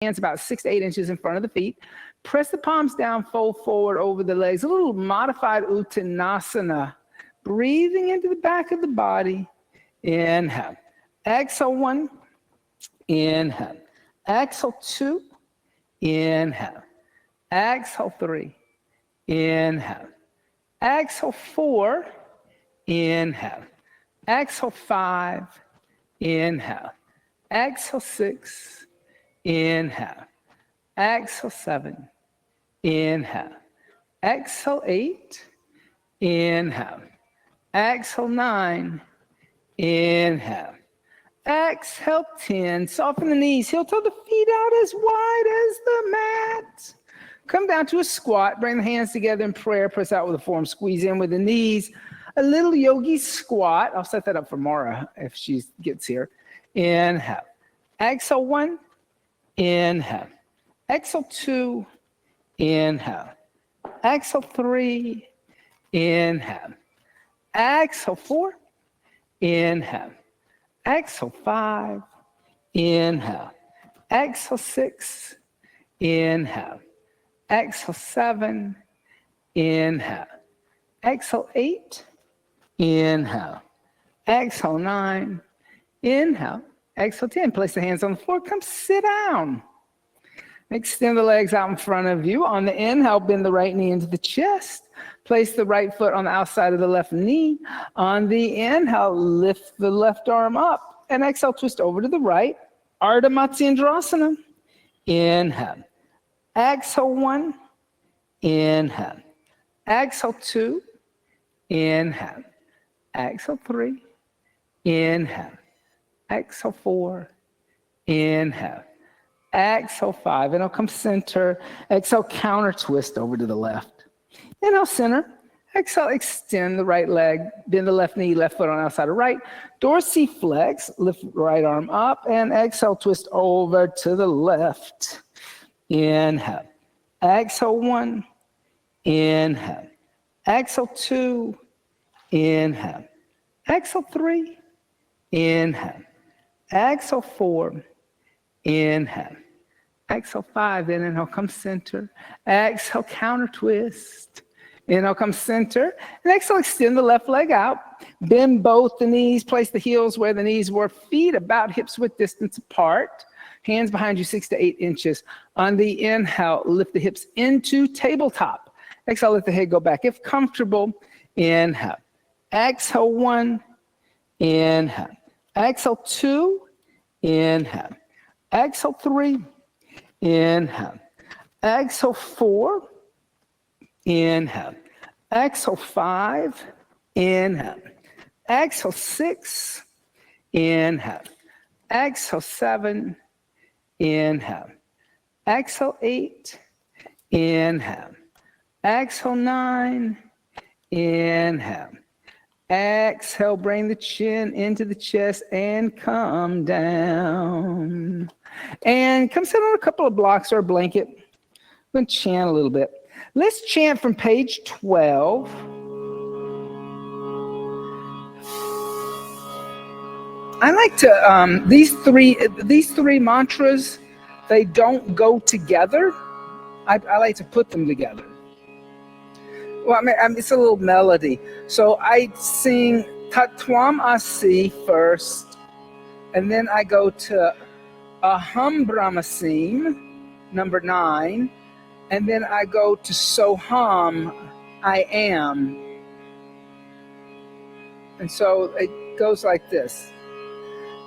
hands about 6 to 8 inches in front of the feet. Press the palms down, fold forward over the legs. A little modified Uttanasana. Breathing into the back of the body. Inhale. Exhale 1. Inhale. Exhale 2. Inhale. Exhale 3. Inhale. Exhale 4. Inhale. Exhale 5. Inhale. Exhale 6. Inhale. Exhale 7. Inhale. Exhale 8. Inhale. Exhale 9. Inhale. Exhale 10. Soften the knees. Heel toe the feet out as wide as the mat. Come down to a squat. Bring the hands together in prayer. Press out with the forearm. Squeeze in with the knees. A little yogi squat. I'll set that up for Mara if she gets here. Inhale. Exhale 1. Inhale. Exhale 2. Inhale. Exhale 3. Inhale. Exhale 4. Inhale. Exhale 5. Inhale. Exhale 6. Inhale. Exhale 7. Inhale. Exhale 8. Inhale. Exhale 9. Inhale. Exhale 10. Place the hands on the floor. Come sit down. Extend the legs out in front of you. On the inhale, bend the right knee into the chest. Place the right foot on the outside of the left knee. On the inhale, lift the left arm up. And exhale, twist over to the right. Ardha Matsyendrasana. Inhale. Exhale 1. Inhale. Exhale 2. Inhale. Exhale 3. Inhale. Exhale 4. Inhale. Exhale 5. Inhale, come center. Exhale, counter twist over to the left. Inhale, center. Exhale, extend the right leg. Bend the left knee, left foot on the outside of right. Dorsiflex, lift right arm up. And exhale, twist over to the left. Inhale. Exhale 1. Inhale. Exhale 2. Inhale. Exhale 3. Inhale. Exhale 4. Inhale. Exhale 5. Then inhale, come center. Exhale, counter twist. Inhale, come center. And exhale, extend the left leg out. Bend both the knees. Place the heels where the knees were. Feet about hips width distance apart. Hands behind you 6 to 8 inches. On the inhale, lift the hips into tabletop. Exhale, let the head go back. If comfortable, inhale. Exhale 1. Inhale. Exhale 2. Inhale. Exhale 3. Inhale. Exhale 4. Inhale. Exhale 5. Inhale. Exhale 6. Inhale. Exhale 7. Inhale. Exhale 8. Inhale. Exhale 9. Inhale. Exhale, bring the chin into the chest and come down. And come sit on a couple of blocks or a blanket. We're going to chant a little bit. Let's chant from page 12. I like to, these three mantras, they don't go together. I like to put them together. Well, I mean, it's a little melody. So I sing Tatvam Asi first, and then I go to Aham Brahmasim, number 9, and then I go to Soham, I am. And so it goes like this.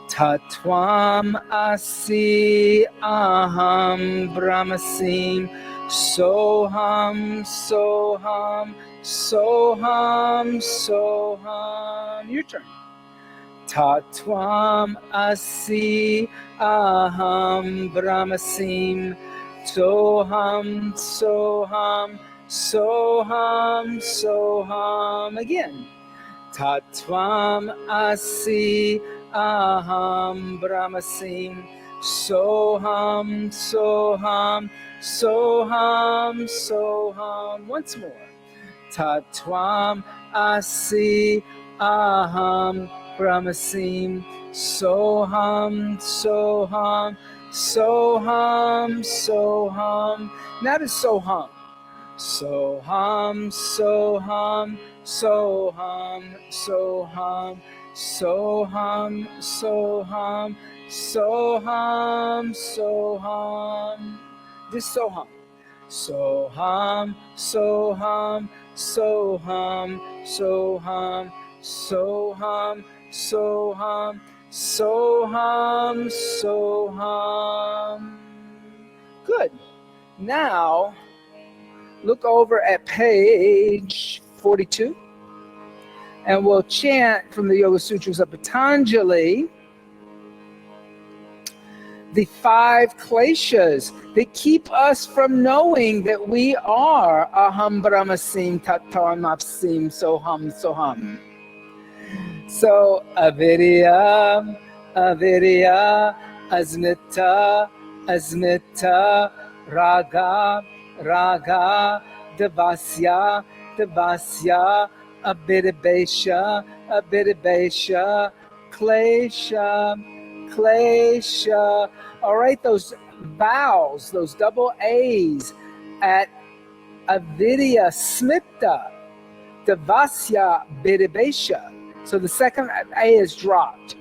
Tatvam Asi Aham Brahmasim, Soham, Soham, Soham, Soham. Your turn. Tatvam Asi Aham Brahmasim, Soham, Soham, Soham, Soham. Again. Tatvam Asi Aham Brahmasim, Soham, Soham, Soham, Soham. Once more. Tatvam Asi Aham Brahmasim, Soham, Soham, Soham, Soham. Now to Soham. Soham, Soham, Soham, Soham, Soham, Soham, Soham, Soham. This Soham. Soham, Soham, Soham, Soham, Soham, Soham, Soham, Soham. Good. Now, look over at page 42, and we'll chant from the Yoga Sutras of Patanjali the 5 kleshas that keep us from knowing that we are Aham Brahmasim Tattvam Soham Soham. So avidya, avidya, asmita, asmita, raga, raga, devasya, devasya, abhidabesha, abhidabesha, klesha, klesha. All right, those vowels, those double A's at avidya, smita, devasya, bidabesha. So the second A is dropped.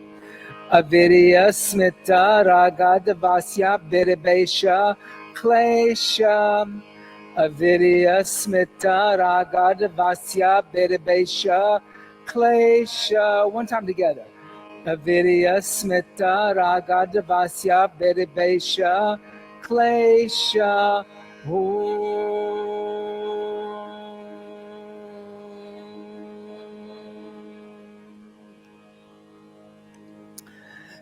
Avidya, smita, raga, devasya, bidabesha, klesha. Avidya, smita, raga, devasya, bidabesha, klesha. One time together. Avidya, smita, raga, devasya, bidabesha, klesha.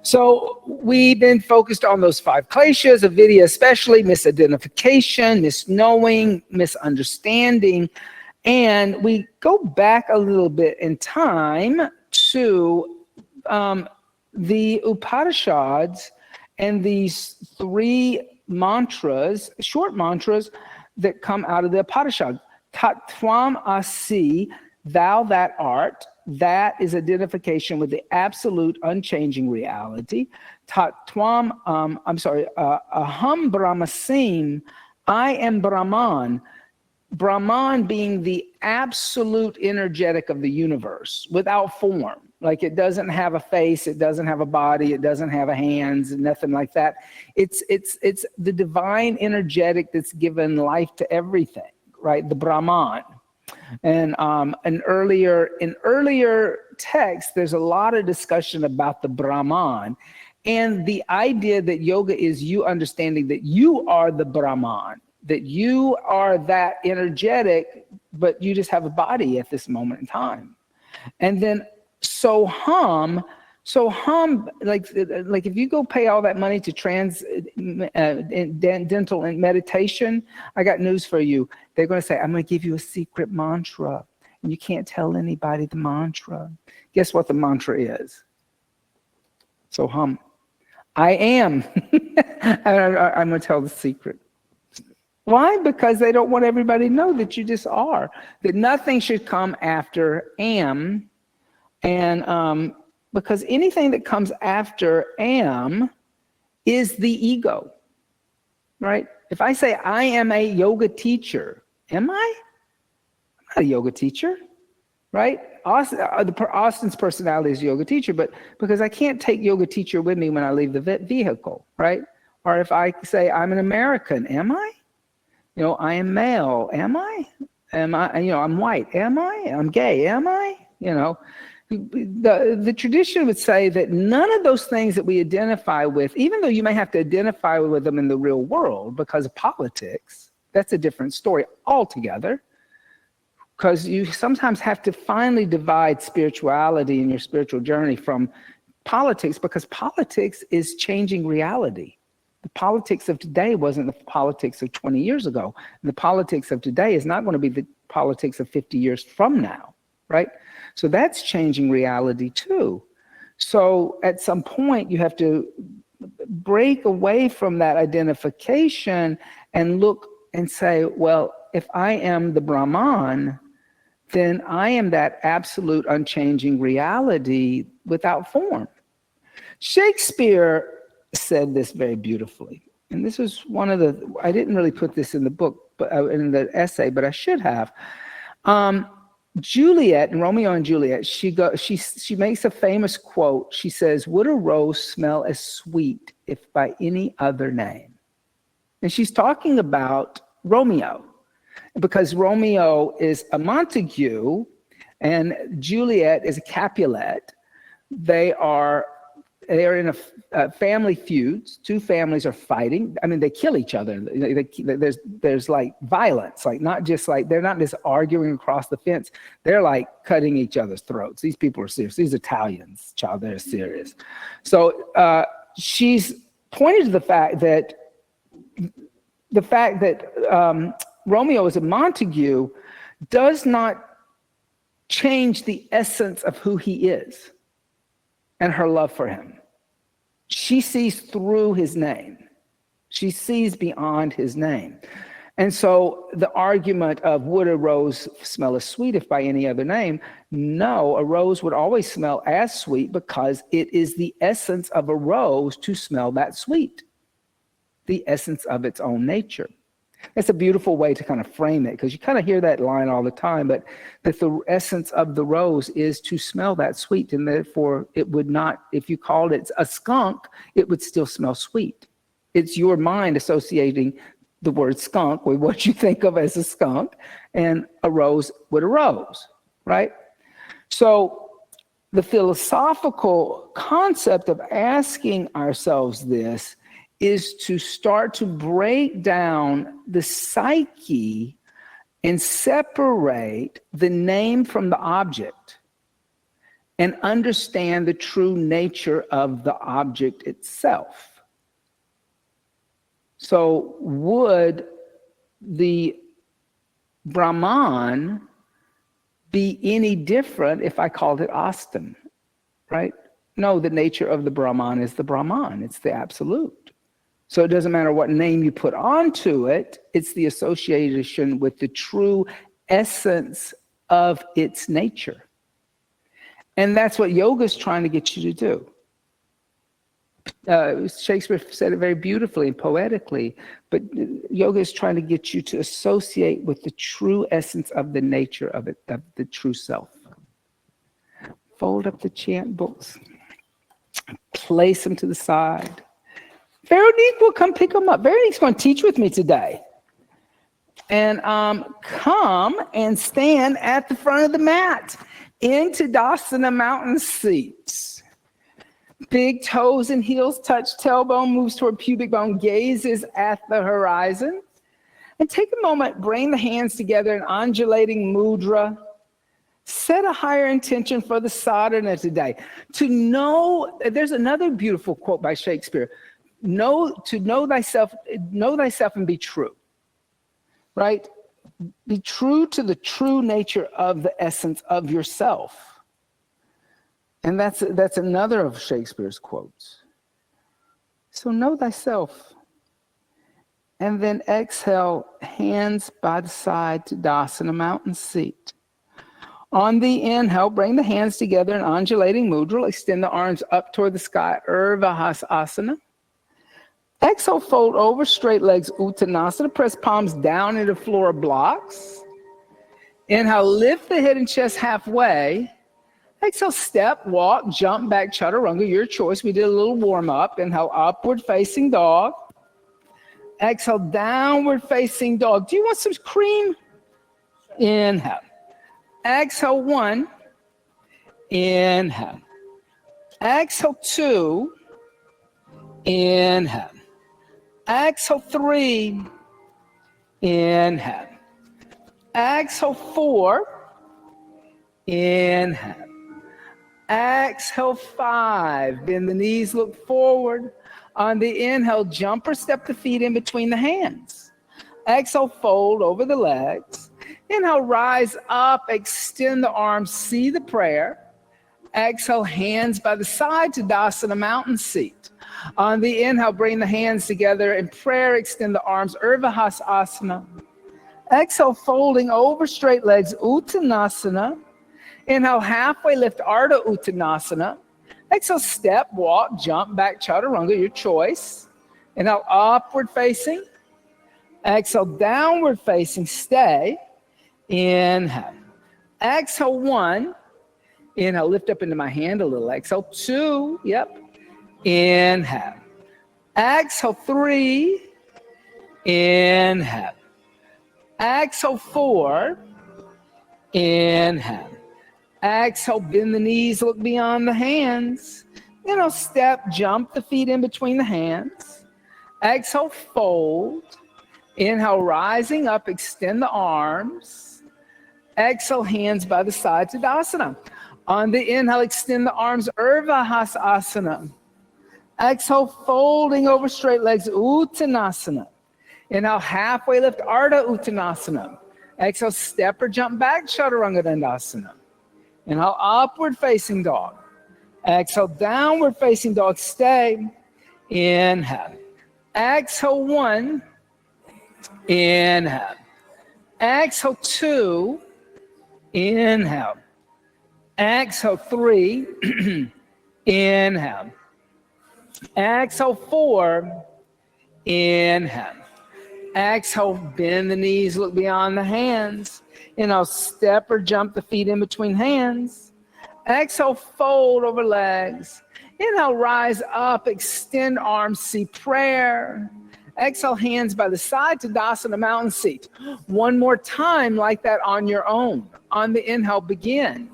So we've been focused on those 5 kleshas, avidya especially, misidentification, misknowing, misunderstanding. And we go back a little bit in time to the Upanishads and these 3 mantras, short mantras that come out of the Upanishad. Tat Tvam Asi, thou that art. That is identification with the absolute unchanging reality. Tat Tvam, Aham Brahmasim, I am Brahman. Brahman being the absolute energetic of the universe without form. Like it doesn't have a face, it doesn't have a body, it doesn't have a hands, nothing like that. It's the divine energetic that's given life to everything, right? The Brahman. And in earlier texts, there's a lot of discussion about the Brahman and the idea that yoga is you understanding that you are the Brahman, that you are that energetic, but you just have a body at this moment in time. And then Soham, like if you go pay all that money to dental and meditation, I got news for you. They're going to say, I'm going to give you a secret mantra, and you can't tell anybody the mantra. Guess what the mantra is? Soham. I am. I'm going to tell the secret. Why? Because they don't want everybody to know that you just are, that nothing should come after am. And because anything that comes after am is the ego, right? If I say I am a yoga teacher, am I? I'm not a yoga teacher, right? Austin's personality is a yoga teacher, but because I can't take yoga teacher with me when I leave the vehicle, right? Or if I say I'm an American, am I? You know, I am male, am I? Am I? You know, I'm white, am I? I'm gay, am I? You know. The tradition would say that none of those things that we identify with, even though you may have to identify with them in the real world because of politics, that's a different story altogether. Because you sometimes have to finally divide spirituality and your spiritual journey from politics, because politics is changing reality. The politics of today wasn't the politics of 20 years ago. And the politics of today is not going to be the politics of 50 years from now, right? So that's changing reality too. So at some point you have to break away from that identification and look and say, well, if I am the Brahman, then I am that absolute unchanging reality without form. Shakespeare said this very beautifully. And this was one of the, I didn't really put this in the book, but in the essay, but I should have. Juliet, and Romeo and Juliet, she makes a famous quote. She says, "Would a rose smell as sweet if by any other name?" And she's talking about Romeo, because Romeo is a Montague and Juliet is a Capulet. They are in a family feuds. Two families are fighting. I mean, they kill each other. There's like violence, like not just like, they're not just arguing across the fence. They're like cutting each other's throats. These people are serious. These Italians, child, they're serious. So she's pointed to the fact that Romeo is a Montague does not change the essence of who he is and her love for him. She sees through his name. She sees beyond his name. And so the argument of, would a rose smell as sweet if by any other name? No, a rose would always smell as sweet because it is the essence of a rose to smell that sweet, the essence of its own nature. It's a beautiful way to kind of frame it, because you kind of hear that line all the time, but that the essence of the rose is to smell that sweet, and therefore it would not, if you called it a skunk, it would still smell sweet. It's your mind associating the word skunk with what you think of as a skunk, and a rose with a rose, right? So the philosophical concept of asking ourselves this is to start to break down the psyche and separate the name from the object and understand the true nature of the object itself. So would the Brahman be any different if I called it Austin, right? No, the nature of the Brahman is the Brahman. It's the absolute. So it doesn't matter what name you put onto it, it's the association with the true essence of its nature. And that's what yoga is trying to get you to do. Shakespeare said it very beautifully and poetically, but yoga is trying to get you to associate with the true essence of the nature of it, of the true self. Fold up the chant books, place them to the side. Veronique will come pick them up. Veronique's going to teach with me today. And come and stand at the front of the mat in Tadasana mountain seats. Big toes and heels touch, tailbone moves toward pubic bone, gazes at the horizon. And take a moment, bring the hands together in undulating mudra. Set a higher intention for the sadhana today. To know, there's another beautiful quote by Shakespeare. To know thyself and be true, right? Be true to the true nature of the essence of yourself. And that's another of Shakespeare's quotes. So know thyself. And then exhale, hands by the side to Tadasana mountain seat. On the inhale, bring the hands together in undulating mudra. Extend the arms up toward the sky, Urvahasana. Exhale, fold over, straight legs, Uttanasana. Press palms down into floor blocks. Inhale, lift the head and chest halfway. Exhale, step, walk, jump back, chaturanga, your choice. We did a little warm up. Inhale, upward facing dog. Exhale, downward facing dog. Do you want some cream? Inhale. Exhale, 1. Inhale. Exhale, 2. Inhale. Exhale, 3. Inhale. Exhale, 4. Inhale. Exhale, 5. Bend the knees, look forward. On the inhale, jump or step the feet in between the hands. Exhale, fold over the legs. Inhale, rise up, extend the arms, see the prayer. Exhale, hands by the side to Tadasana mountain seat. On the inhale, bring the hands together in prayer, extend the arms, Urvahasana. Exhale, folding over straight legs, Uttanasana. Inhale, halfway lift, Ardha Uttanasana. Exhale, step, walk, jump, back, chaturanga, your choice. Inhale, upward facing. Exhale, downward facing, stay. Inhale. Exhale, 1. Inhale, lift up into my hand a little. Exhale, 2. Yep. Inhale. Exhale, 3. Inhale. Exhale, 4. Inhale. Exhale, bend the knees, look beyond the hands. Step, jump the feet in between the hands. Exhale, fold. Inhale, rising up, extend the arms. Exhale, hands by the side, Tadasana. On the inhale, extend the arms, Urdhva Hasana. Exhale, folding over straight legs, Uttanasana. Inhale, halfway lift, Ardha Uttanasana. Exhale, step or jump back, Chaturanga Dandasana. Inhale, upward facing dog. Exhale, downward facing dog, stay. Inhale. Exhale, 1. Inhale. Exhale, 2. Inhale. Exhale, 3. Inhale. Exhale, 4. Inhale. Exhale, bend the knees, look beyond the hands. Inhale, step or jump the feet in between hands. Exhale, fold over legs. Inhale, rise up, extend arms, see prayer. Exhale, hands by the side, Tadasana, mountain seat. One more time like that on your own. On the inhale, begin.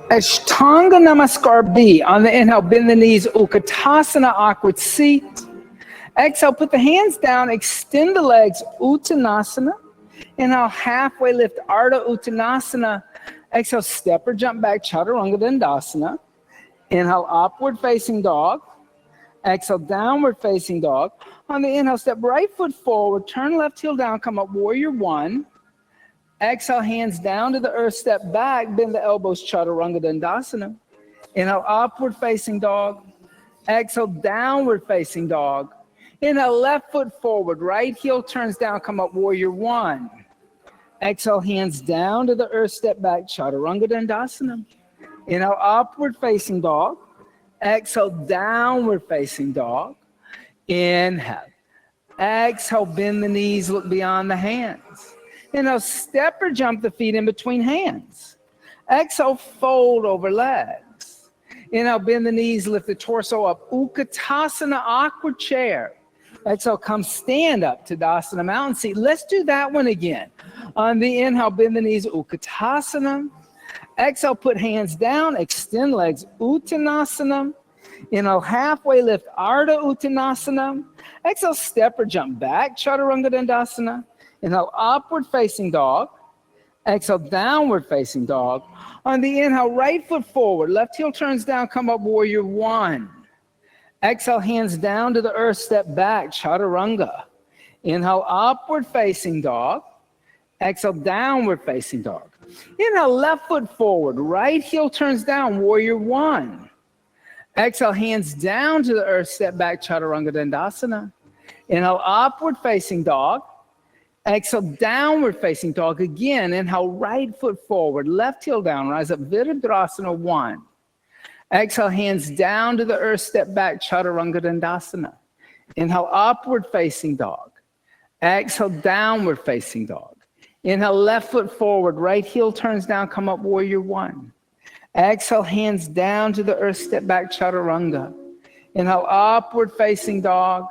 Ashtanga Namaskar B. On the inhale, bend the knees, Utkatasana, awkward seat. Exhale, put the hands down, extend the legs, Uttanasana. Inhale, halfway lift, Ardha Uttanasana. Exhale, step or jump back, Chaturanga Dandasana. Inhale, upward facing dog. Exhale, downward facing dog. On the inhale, step right foot forward, turn left heel down, come up, warrior 1. Exhale, hands down to the earth, step back, bend the elbows, Chaturanga Dandasana. Inhale, upward facing dog. Exhale, downward facing dog. Inhale, left foot forward, right heel turns down, come up, warrior 1. Exhale, hands down to the earth, step back, Chaturanga Dandasana. Inhale, upward facing dog. Exhale, downward facing dog. Inhale. Exhale, bend the knees, look beyond the hands. Inhale, step or jump the feet in between hands. Exhale, fold over legs. Inhale, bend the knees, lift the torso up. Utkatasana, awkward chair. Exhale, come stand up, Tadasana, mountain seat. Let's do that one again. On the inhale, bend the knees, Utkatasana. Exhale, put hands down, extend legs, Uttanasana. Inhale, halfway lift, Ardha Uttanasana. Exhale, step or jump back, Chaturanga Dandasana. Inhale, upward facing dog. Exhale, downward facing dog. On the inhale, right foot forward, left heel turns down, come up, warrior 1. Exhale, hands down to the earth, step back, Chaturanga. Inhale, upward facing dog. Exhale, downward facing dog. Inhale, left foot forward, right heel turns down, warrior 1. Exhale, hands down to the earth, step back, Chaturanga Dandasana. Inhale, upward facing dog. Exhale, downward facing dog again. Inhale, right foot forward, left heel down, rise up, Virabhadrasana 1. Exhale, hands down to the earth, step back, Chaturanga Dandasana. Inhale, upward facing dog. Exhale, downward facing dog. Inhale, left foot forward, right heel turns down, come up, warrior 1. Exhale, hands down to the earth, step back, Chaturanga. Inhale, upward facing dog.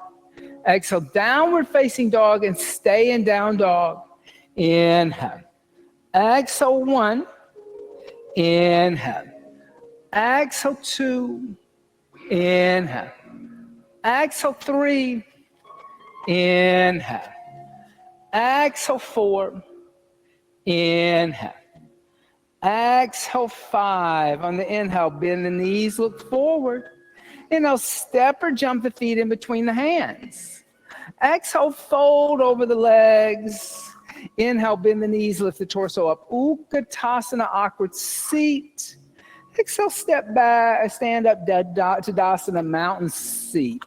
Exhale, downward facing dog, and stay in down dog. Inhale. Exhale, 1. Inhale. Exhale 2. Inhale. Exhale 3. Inhale. Exhale 4. Inhale. Exhale 5. On the inhale, bend the knees, look forward. Inhale, step or jump the feet in between the hands. Exhale, fold over the legs. Inhale, bend the knees, lift the torso up. Utkatasana, awkward seat. Exhale, step back, stand up, Tadasana, mountain seat.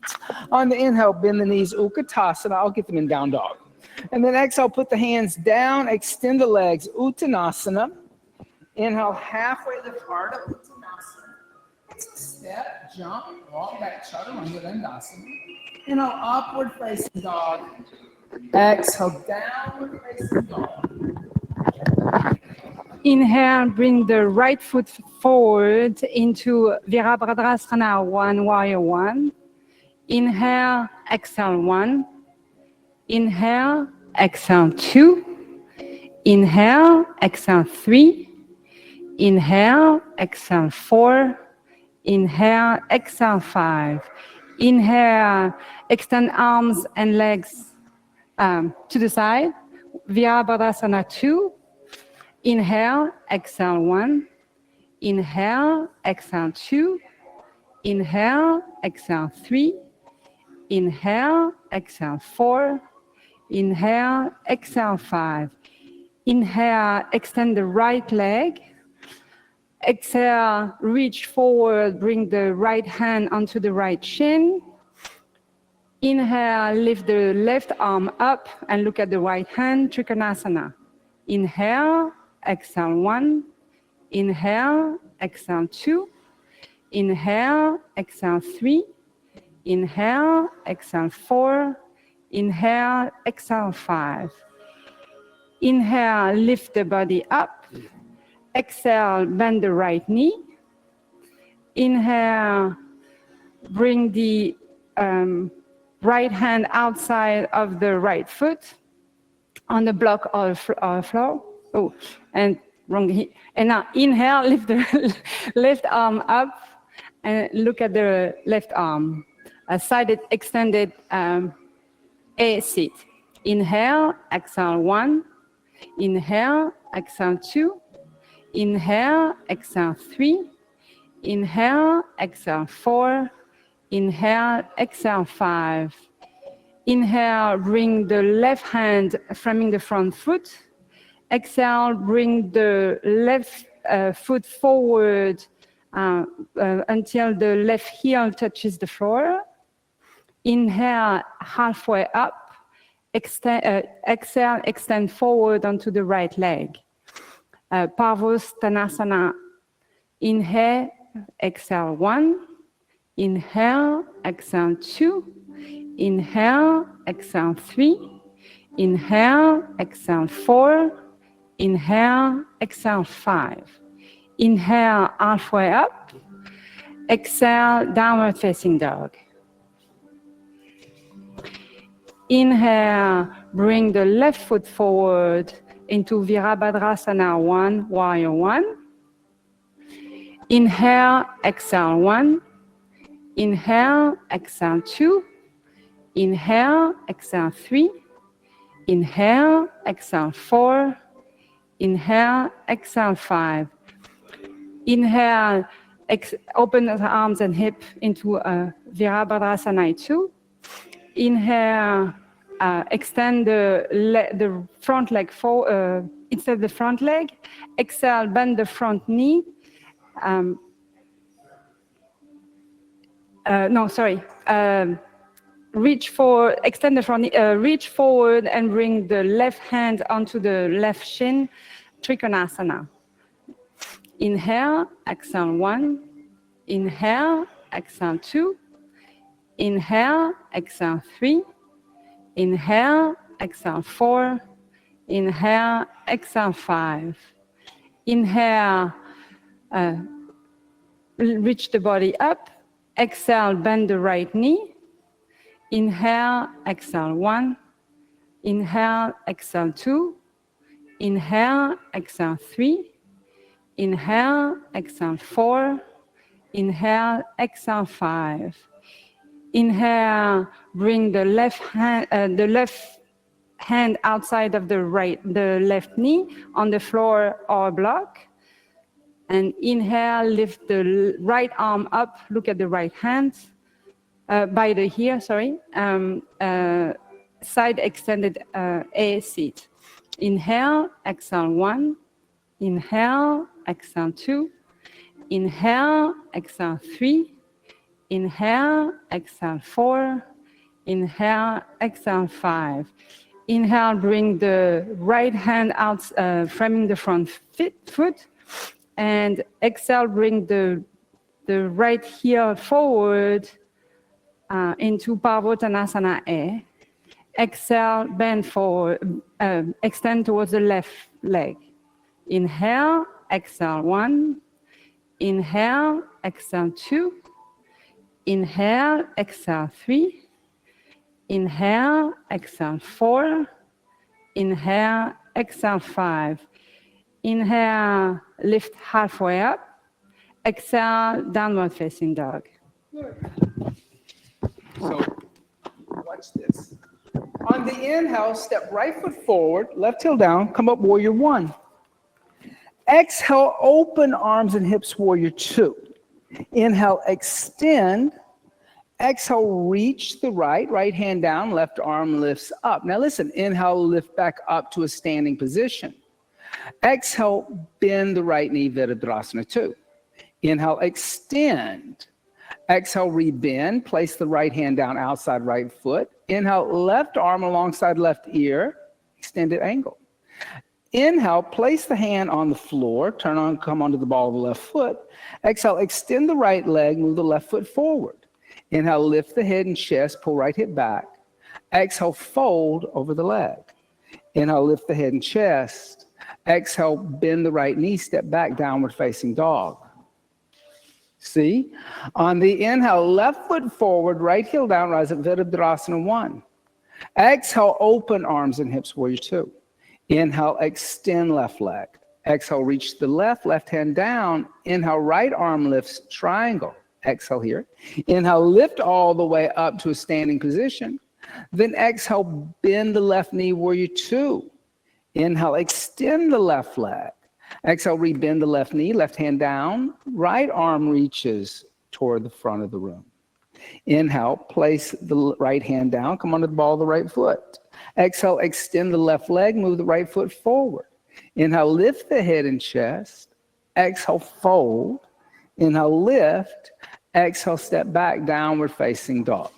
On the inhale, bend the knees, Utkatasana. I'll get them in down dog. And then exhale, put the hands down, extend the legs, Uttanasana. Inhale, halfway lift heart up, Uttanasana. Step, jump, walk back, Chaturanga Dandasana. Inhale, upward facing dog. Exhale, downward facing dog. Inhale, bring the right foot forward into Virabhadrasana 1, Warrior 1. Inhale, exhale 1. Inhale, exhale 2. Inhale, exhale 3. Inhale, exhale 4. Inhale, exhale 5. Inhale, extend arms and legs to the side. Virabhadrasana 2. Inhale, exhale 1. Inhale, exhale 2. Inhale, exhale 3. Inhale, exhale 4. Inhale, exhale 5. Inhale, extend the right leg. Exhale, reach forward, bring the right hand onto the right shin. Inhale, lift the left arm up and look at the right hand, Trikonasana. Inhale, exhale 1. Inhale, exhale 2. Inhale, exhale 3. Inhale, exhale 4. Inhale, exhale 5. Inhale, lift the body up. Exhale, bend the right knee. Inhale, bring the right hand outside of the right foot on the block or floor. Oh, and wrong knee. And now inhale, lift the left arm up and look at the left arm. A sided, extended A sit. Inhale, exhale 1. Inhale, exhale 2. Inhale, exhale 3. Inhale, exhale 4. Inhale, exhale 5. Inhale, bring the left hand framing the front foot. Exhale, bring the left foot forward until the left heel touches the floor. Inhale, halfway up. Exhale, extend forward onto the right leg. Parvustanasana. Inhale, exhale 1. Inhale, exhale 2. Inhale, exhale 3. Inhale, exhale 4. Inhale, exhale 5. Inhale, halfway up. Exhale, downward facing dog. Inhale, bring the left foot forward into Virabhadrasana 1, Warrior 1. Inhale, exhale 1. Inhale, exhale 2. Inhale, exhale 3. Inhale, exhale 4. Inhale, exhale 5. Inhale, open the arms and hip into Virabhadrasana 2. Inhale, extend the front leg instead the front leg. Exhale, bend the front knee. Reach forward, extend the front knee, reach forward and bring the left hand onto the left shin, Trikonasana. Inhale, exhale 1. Inhale, exhale 2. Inhale, exhale 3. Inhale, exhale 4. Inhale, exhale 5. Inhale, reach the body up. Exhale, bend the right knee. Inhale, exhale 1. Inhale, exhale 2. Inhale, exhale 3. Inhale, exhale 4. Inhale, exhale, 5. Inhale, bring the left hand outside of the left knee on the floor or block. And inhale, lift the right arm up, look at the right hand, by the ear, sorry, side extended A seat. Inhale, exhale, 1. Inhale, exhale, 2. Inhale, exhale, 3. Inhale, exhale, 4. Inhale, exhale, 5. Inhale, bring the right hand out, framing the front foot. And exhale, bring the right heel forward into Parvottanasana A. Exhale, bend forward, extend towards the left leg. Inhale, exhale, 1. Inhale, exhale, 2. Inhale, exhale, 3. Inhale, exhale, 4. Inhale, exhale, 5. Inhale, lift halfway up. Exhale, downward facing dog. So watch this. On the inhale, step right foot forward, left heel down, come up warrior 1. Exhale, open arms and hips, warrior 2. Inhale, extend. Exhale, reach the right hand down, left arm lifts up. Now listen, inhale, lift back up to a standing position. Exhale, bend the right knee, Virabhadrasana 2. Inhale, extend. Exhale, rebend, place the right hand down outside right foot. Inhale, left arm alongside left ear, extended angle. Inhale, place the hand on the floor, come onto the ball of the left foot. Exhale, extend the right leg, move the left foot forward. Inhale, lift the head and chest, pull right hip back. Exhale, fold over the leg. Inhale, lift the head and chest. Exhale, bend the right knee, step back, downward facing dog. See? On the inhale, left foot forward, right heel down, rise up, Virabhadrasana 1. Exhale, open arms and hips, warrior 2. Inhale, extend left leg. Exhale, reach the left hand down. Inhale, right arm lifts, triangle. Exhale here. Inhale, lift all the way up to a standing position. Then exhale, bend the left knee, warrior 2. Inhale, extend the left leg. Exhale, rebend the left knee, left hand down. Right arm reaches toward the front of the room. Inhale, place the right hand down, come onto the ball of the right foot. Exhale, extend the left leg, move the right foot forward. Inhale, lift the head and chest. Exhale, fold. Inhale, lift. Exhale, step back, downward facing dog.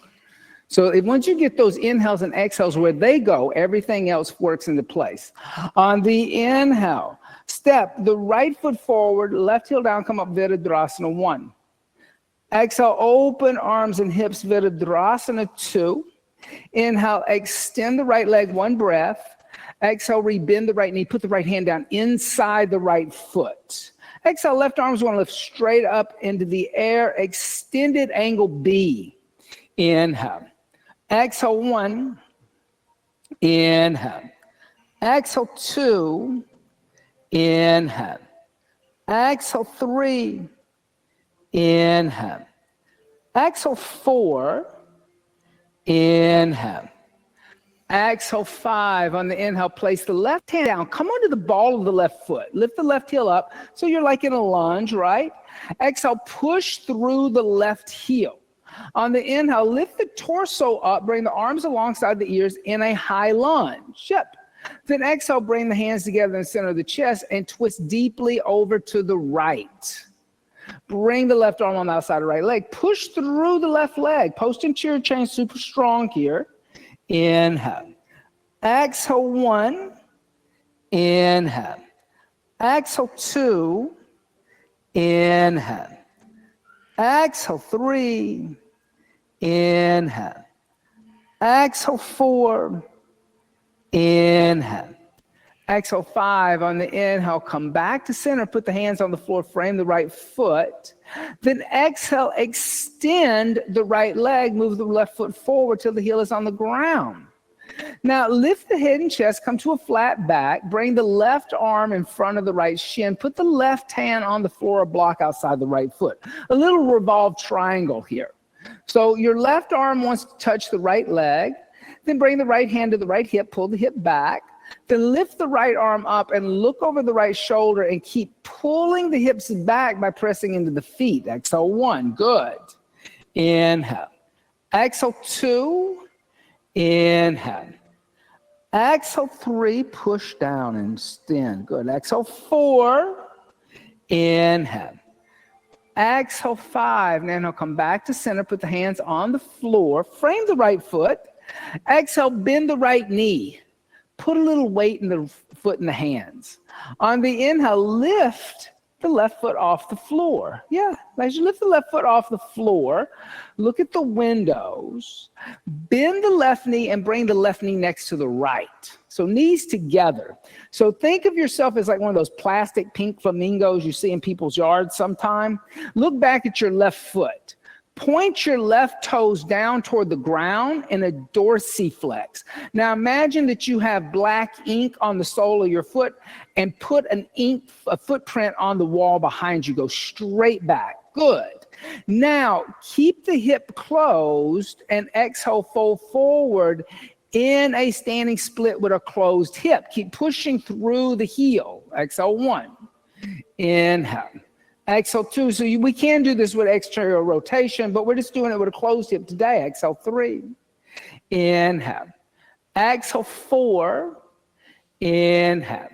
So once you get those inhales and exhales where they go, everything else works into place. On the inhale, step the right foot forward, left heel down, come up, Virabhadrasana 1. Exhale, open arms and hips, Virabhadrasana 2. Inhale, extend the right leg, 1 breath. Exhale, rebend the right knee, put the right hand down inside the right foot. Exhale, left arms want to lift straight up into the air, extended angle B. Inhale. Exhale, 1. Inhale. Exhale, 2. Inhale. Exhale, 3. Inhale. Exhale, 4. Inhale. Exhale, 5. On the inhale, place the left hand down. Come onto the ball of the left foot. Lift the left heel up so you're like in a lunge, right? Exhale, push through the left heel. On the inhale, lift the torso up, bring the arms alongside the ears in a high lunge. Yep. Then exhale, bring the hands together in the center of the chest and twist deeply over to the right. Bring the left arm on the outside of the right leg. Push through the left leg. Posterior chain super strong here. Inhale. Exhale, 1. Inhale. Exhale, 2. Inhale. Exhale, 3. Inhale. Exhale, 4. Inhale. Exhale, 5. On the inhale, come back to center. Put the hands on the floor. Frame the right foot. Then exhale, extend the right leg. Move the left foot forward till the heel is on the ground. Now lift the head and chest, come to a flat back, bring the left arm in front of the right shin, put the left hand on the floor or block outside the right foot. A little revolved triangle here. So your left arm wants to touch the right leg, then bring the right hand to the right hip, pull the hip back, then lift the right arm up and look over the right shoulder and keep pulling the hips back by pressing into the feet. Exhale, 1, good. Inhale. Exhale, 2, inhale. Exhale, 3, push down and extend, good. Exhale, 4, inhale. Exhale, 5, and then I'll come back to center, put the hands on the floor, frame the right foot. Exhale, bend the right knee. Put a little weight in the foot and the hands. On the inhale, lift the left foot off the floor. Yeah, as you lift the left foot off the floor, look at the windows, bend the left knee and bring the left knee next to the right. So knees together. So think of yourself as like one of those plastic pink flamingos you see in people's yards sometime. Look back at your left foot. Point your left toes down toward the ground in a dorsiflex. Now imagine that you have black ink on the sole of your foot and put a footprint on the wall behind you. Go straight back. Good. Now keep the hip closed and exhale, fold forward in a standing split with a closed hip. Keep pushing through the heel. Exhale, 1. Inhale. Exhale, 2. So we can do this with exterior rotation, but we're just doing it with a closed hip today. Exhale, 3. Inhale. Exhale, 4. Inhale.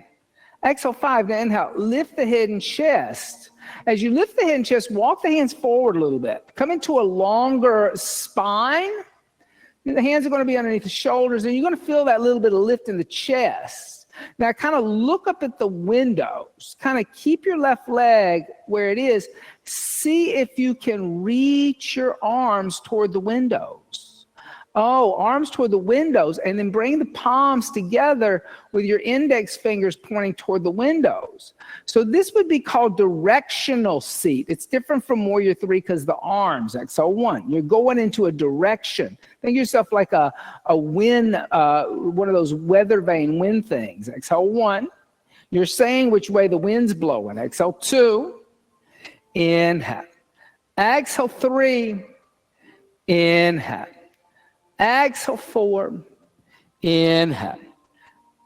Exhale, 5. Now inhale. Lift the head and chest. As you lift the head and chest, walk the hands forward a little bit. Come into a longer spine. The hands are going to be underneath the shoulders, and you're going to feel that little bit of lift in the chest. Now kind of look up at the windows. Kind of keep your left leg where it is. See if you can reach your arms toward the windows. Oh, arms toward the windows, and then bring the palms together with your index fingers pointing toward the windows. So this would be called directional seat. It's different from Warrior 3 because the arms. Exhale, 1. You're going into a direction. Think of yourself like a wind, one of those weather vane wind things. Exhale, 1. You're saying which way the wind's blowing. Exhale, 2. Inhale. Exhale, 3. Inhale. Exhale, 4. Inhale.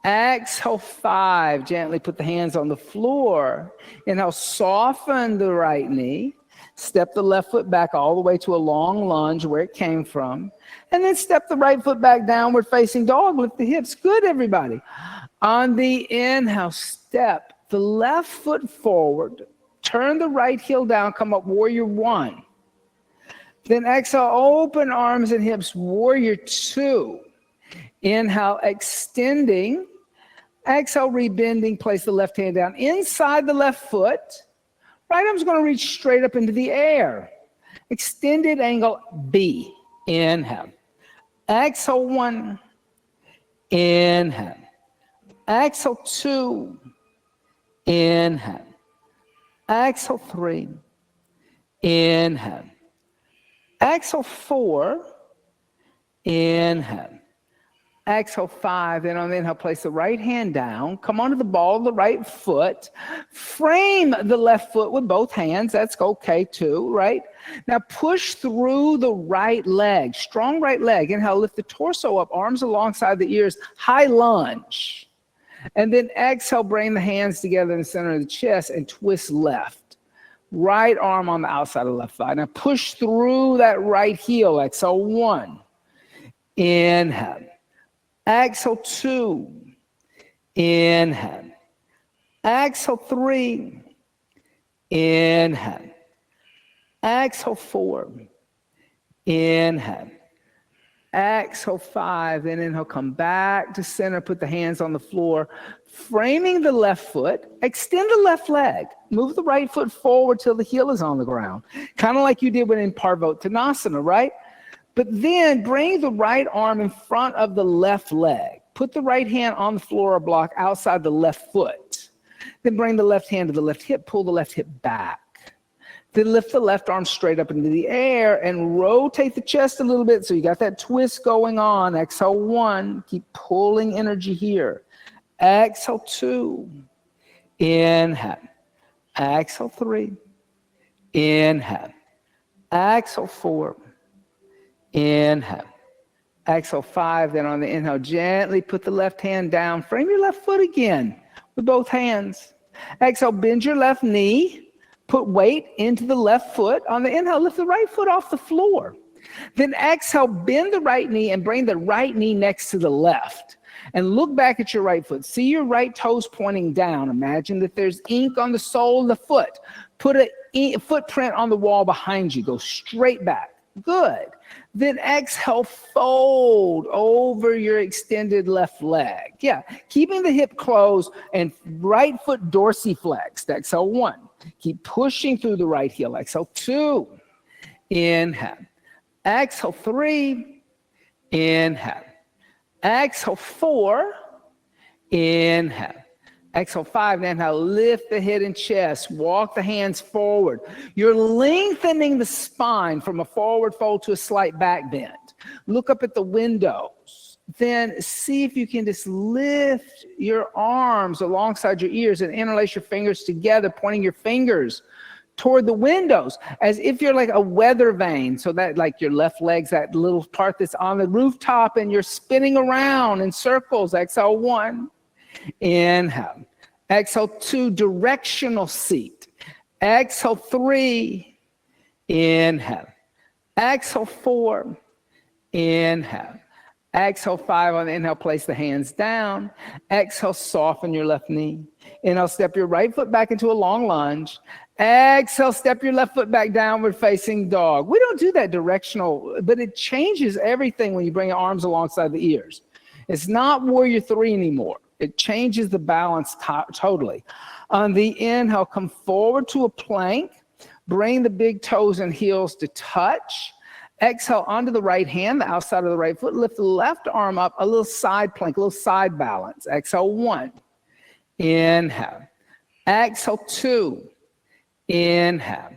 Exhale, 5. Gently put the hands on the floor. Inhale, soften the right knee. Step the left foot back all the way to a long lunge where it came from. And then step the right foot back downward facing dog. Lift the hips. Good, everybody. On the inhale, step the left foot forward. Turn the right heel down. Come up, Warrior 1. Then exhale, open arms and hips, Warrior 2. Inhale, extending. Exhale, rebending. Place the left hand down inside the left foot. Right arm's going to reach straight up into the air. Extended angle B. Inhale. Exhale, 1. Inhale. Exhale, 2. Inhale. Exhale, 3. Inhale. Exhale, 4. Inhale. Exhale, 5. Then on the inhale, place the right hand down. Come onto the ball of the right foot. Frame the left foot with both hands. That's okay too, right? Now push through the right leg. Strong right leg. Inhale, lift the torso up, arms alongside the ears. High lunge. And then exhale, bring the hands together in the center of the chest and twist left. Right arm on the outside of the left thigh. Now push through that right heel. Exhale, 1. Inhale. Exhale, 2. Inhale. Exhale, 3. Inhale. Exhale, 4. Inhale. Exhale, 5. Then inhale, come back to center. Put the hands on the floor. Framing the left foot. Extend the left leg. Move the right foot forward till the heel is on the ground. Kind of like you did when in Parvottanasana, right? But then bring the right arm in front of the left leg. Put the right hand on the floor or block outside the left foot. Then bring the left hand to the left hip. Pull the left hip back. Then lift the left arm straight up into the air and rotate the chest a little bit so you got that twist going on. Exhale 1, keep pulling energy here. Exhale 2, inhale. Exhale 3, inhale. Exhale 4, inhale. Exhale 5, then on the inhale, gently put the left hand down. Frame your left foot again with both hands. Exhale, bend your left knee. Put weight into the left foot. On the inhale, lift the right foot off the floor. Then exhale, bend the right knee and bring the right knee next to the left. And look back at your right foot. See your right toes pointing down. Imagine that there's ink on the sole of the foot. Put a footprint on the wall behind you. Go straight back. Good. Then exhale, fold over your extended left leg. Yeah, keeping the hip closed and right foot dorsiflexed. Exhale 1. Keep pushing through the right heel. Exhale 2. Inhale. Exhale 3. Inhale. Exhale 4. Inhale. Exhale 5. Inhale. Lift the head and chest. Walk the hands forward. You're lengthening the spine from a forward fold to a slight back bend. Look up at the windows. Then see if you can just lift your arms alongside your ears and interlace your fingers together, pointing your fingers toward the windows as if you're like a weather vane. So that like your left leg's that little part that's on the rooftop and you're spinning around in circles. Exhale 1, inhale. Exhale 2, directional seat. Exhale 3, inhale. Exhale 4, inhale. Exhale 5, on the inhale, place the hands down. Exhale, soften your left knee. Inhale, step your right foot back into a long lunge. Exhale, step your left foot back downward facing dog. We don't do that directional, but it changes everything when you bring your arms alongside the ears. It's not warrior 3 anymore. It changes the balance totally. On the inhale, come forward to a plank. Bring the big toes and heels to touch. Exhale onto the right hand, the outside of the right foot. Lift the left arm up, a little side plank, a little side balance. Exhale 1, inhale. Exhale 2, inhale.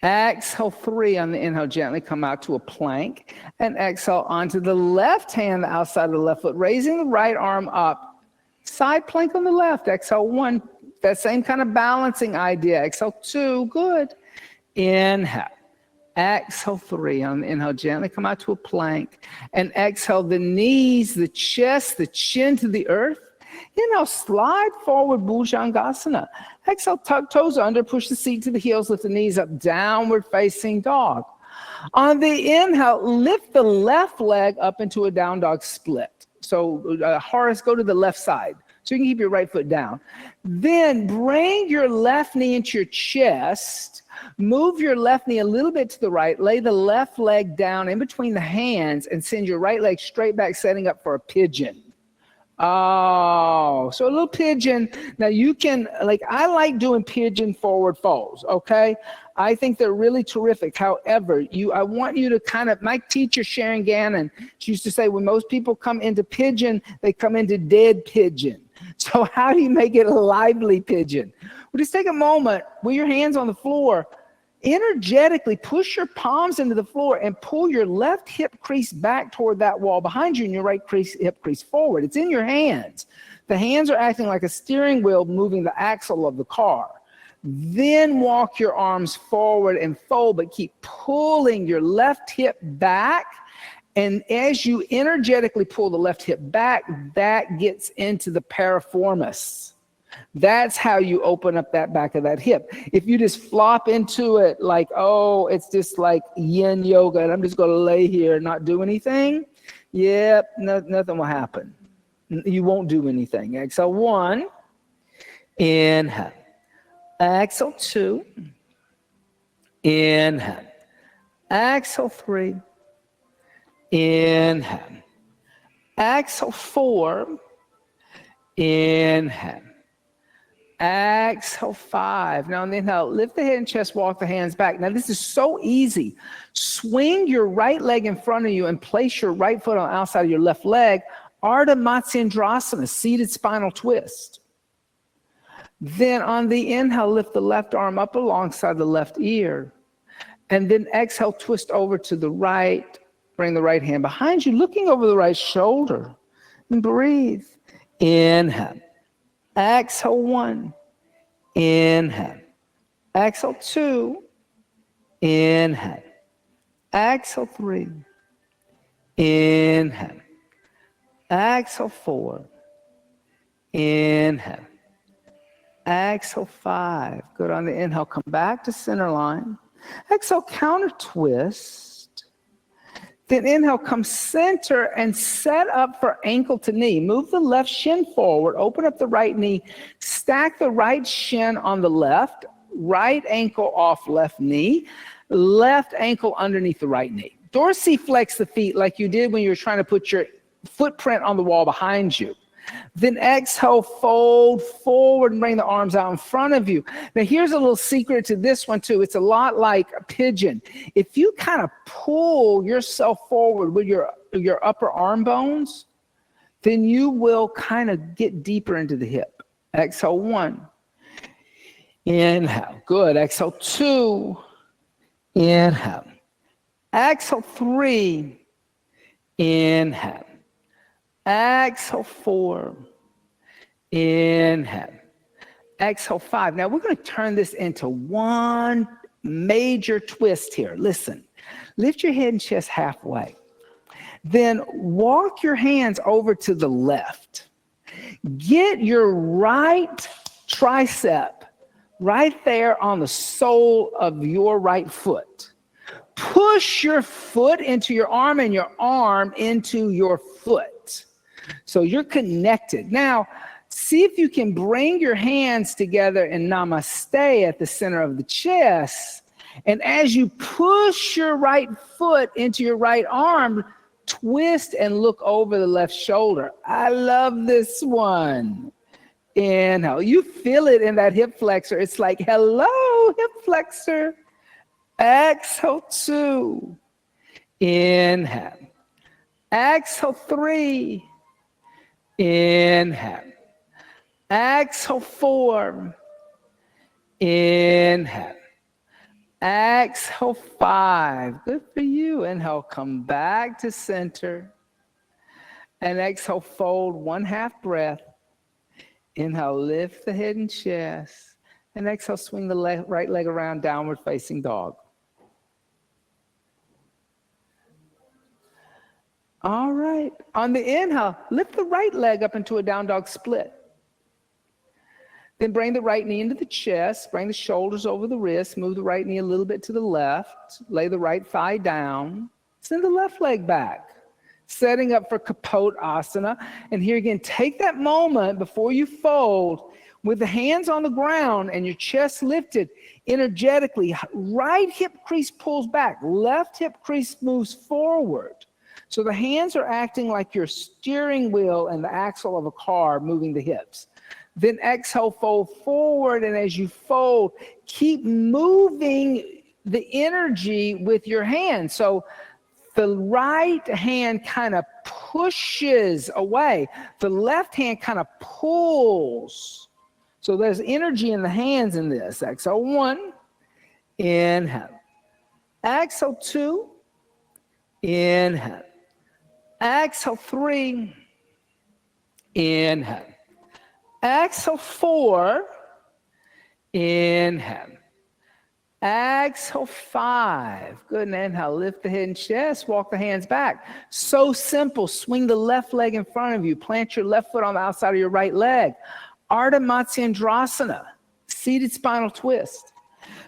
Exhale 3, on the inhale, gently come out to a plank. And exhale onto the left hand, the outside of the left foot, raising the right arm up. Side plank on the left. Exhale 1, that same kind of balancing idea. Exhale 2, good. Inhale. Exhale 3, on the inhale, gently come out to a plank. And exhale the knees, the chest, the chin to the earth. Inhale, slide forward, Bhujangasana. Exhale, tuck toes under, push the seat to the heels, lift the knees up, downward facing dog. On the inhale, lift the left leg up into a down dog split. So Horace, go to the left side so you can keep your right foot down. Then bring your left knee into your chest. Move your left knee a little bit to the right. Lay the left leg down in between the hands and send your right leg straight back, setting up for a pigeon. Oh, so a little pigeon. Now you can, I like doing pigeon forward folds, okay? I think they're really terrific. However, I want you to my teacher, Sharon Gannon, she used to say when most people come into pigeon, they come into dead pigeon. So how do you make it a lively pigeon? Well, just take a moment with your hands on the floor, energetically push your palms into the floor and pull your left hip crease back toward that wall behind you and your right hip crease forward. It's in your hands. The hands are acting like a steering wheel moving the axle of the car. Then walk your arms forward and fold, but keep pulling your left hip back. And as you energetically pull the left hip back, that gets into the piriformis. That's how you open up that back of that hip. If you just flop into it like, oh, it's just like yin yoga and I'm just going to lay here and not do anything, nothing will happen. You won't do anything. Exhale 1, inhale. Exhale 2, inhale. Exhale 3, inhale. Exhale 4, inhale. Exhale 5. Now inhale, lift the head and chest, walk the hands back. Now this is so easy. Swing your right leg in front of you and place your right foot on the outside of your left leg. Ardha Matsyendrasana, seated spinal twist. Then on the inhale, lift the left arm up alongside the left ear. And then exhale, twist over to the right. Bring the right hand behind you, looking over the right shoulder. And breathe. Inhale. Exhale, 1. Inhale. Exhale, 2. Inhale. Exhale, 3. Inhale. Exhale, 4. Inhale. Exhale, 5. Good. On the inhale, come back to center line. Exhale, counter twist. Then inhale, come center and set up for ankle to knee. Move the left shin forward, open up the right knee, stack the right shin on the left, right ankle off left knee, left ankle underneath the right knee. Dorsiflex the feet like you did when you were trying to put your footprint on the wall behind you. Then exhale, fold forward and bring the arms out in front of you. Now here's a little secret to this one too. It's a lot like a pigeon. If you kind of pull yourself forward with your upper arm bones, then you will kind of get deeper into the hip. Exhale, 1. Inhale. Good. Exhale, 2. Inhale. Exhale, 3. Inhale. Exhale, 4. Inhale. Exhale, 5. Now we're going to turn this into one major twist here. Listen, lift your head and chest halfway. Then walk your hands over to the left. Get your right tricep right there on the sole of your right foot. Push your foot into your arm and your arm into your foot. So you're connected. Now, see if you can bring your hands together in namaste at the center of the chest. And as you push your right foot into your right arm, twist and look over the left shoulder. I love this one. Inhale. You feel it in that hip flexor. It's like, hello, hip flexor. Exhale, 2. Inhale. Exhale, 3. Inhale. Exhale, 4. Inhale. Exhale, 5. Good for you. Inhale, come back to center. And exhale, fold 1/2 breath. Inhale, lift the head and chest. And exhale, swing the right leg around, downward facing dog. All right. On the inhale, lift the right leg up into a down dog split. Then bring the right knee into the chest, bring the shoulders over the wrists, move the right knee a little bit to the left, lay the right thigh down, send the left leg back, setting up for Kapot Asana. And here again, take that moment before you fold with the hands on the ground and your chest lifted energetically. Right hip crease pulls back, left hip crease moves forward. So the hands are acting like your steering wheel and the axle of a car moving the hips. Then exhale, fold forward, and as you fold, keep moving the energy with your hand. So the right hand kind of pushes away. The left hand kind of pulls. So there's energy in the hands in this. Exhale, 1. Inhale. Exhale, 2. Inhale. Exhale, 3. Inhale. Exhale, 4. Inhale. Exhale, 5. Good. And inhale, lift the head and chest, walk the hands back. So simple. Swing the left leg in front of you. Plant your left foot on the outside of your right leg. Ardha Matsyendrasana, seated spinal twist.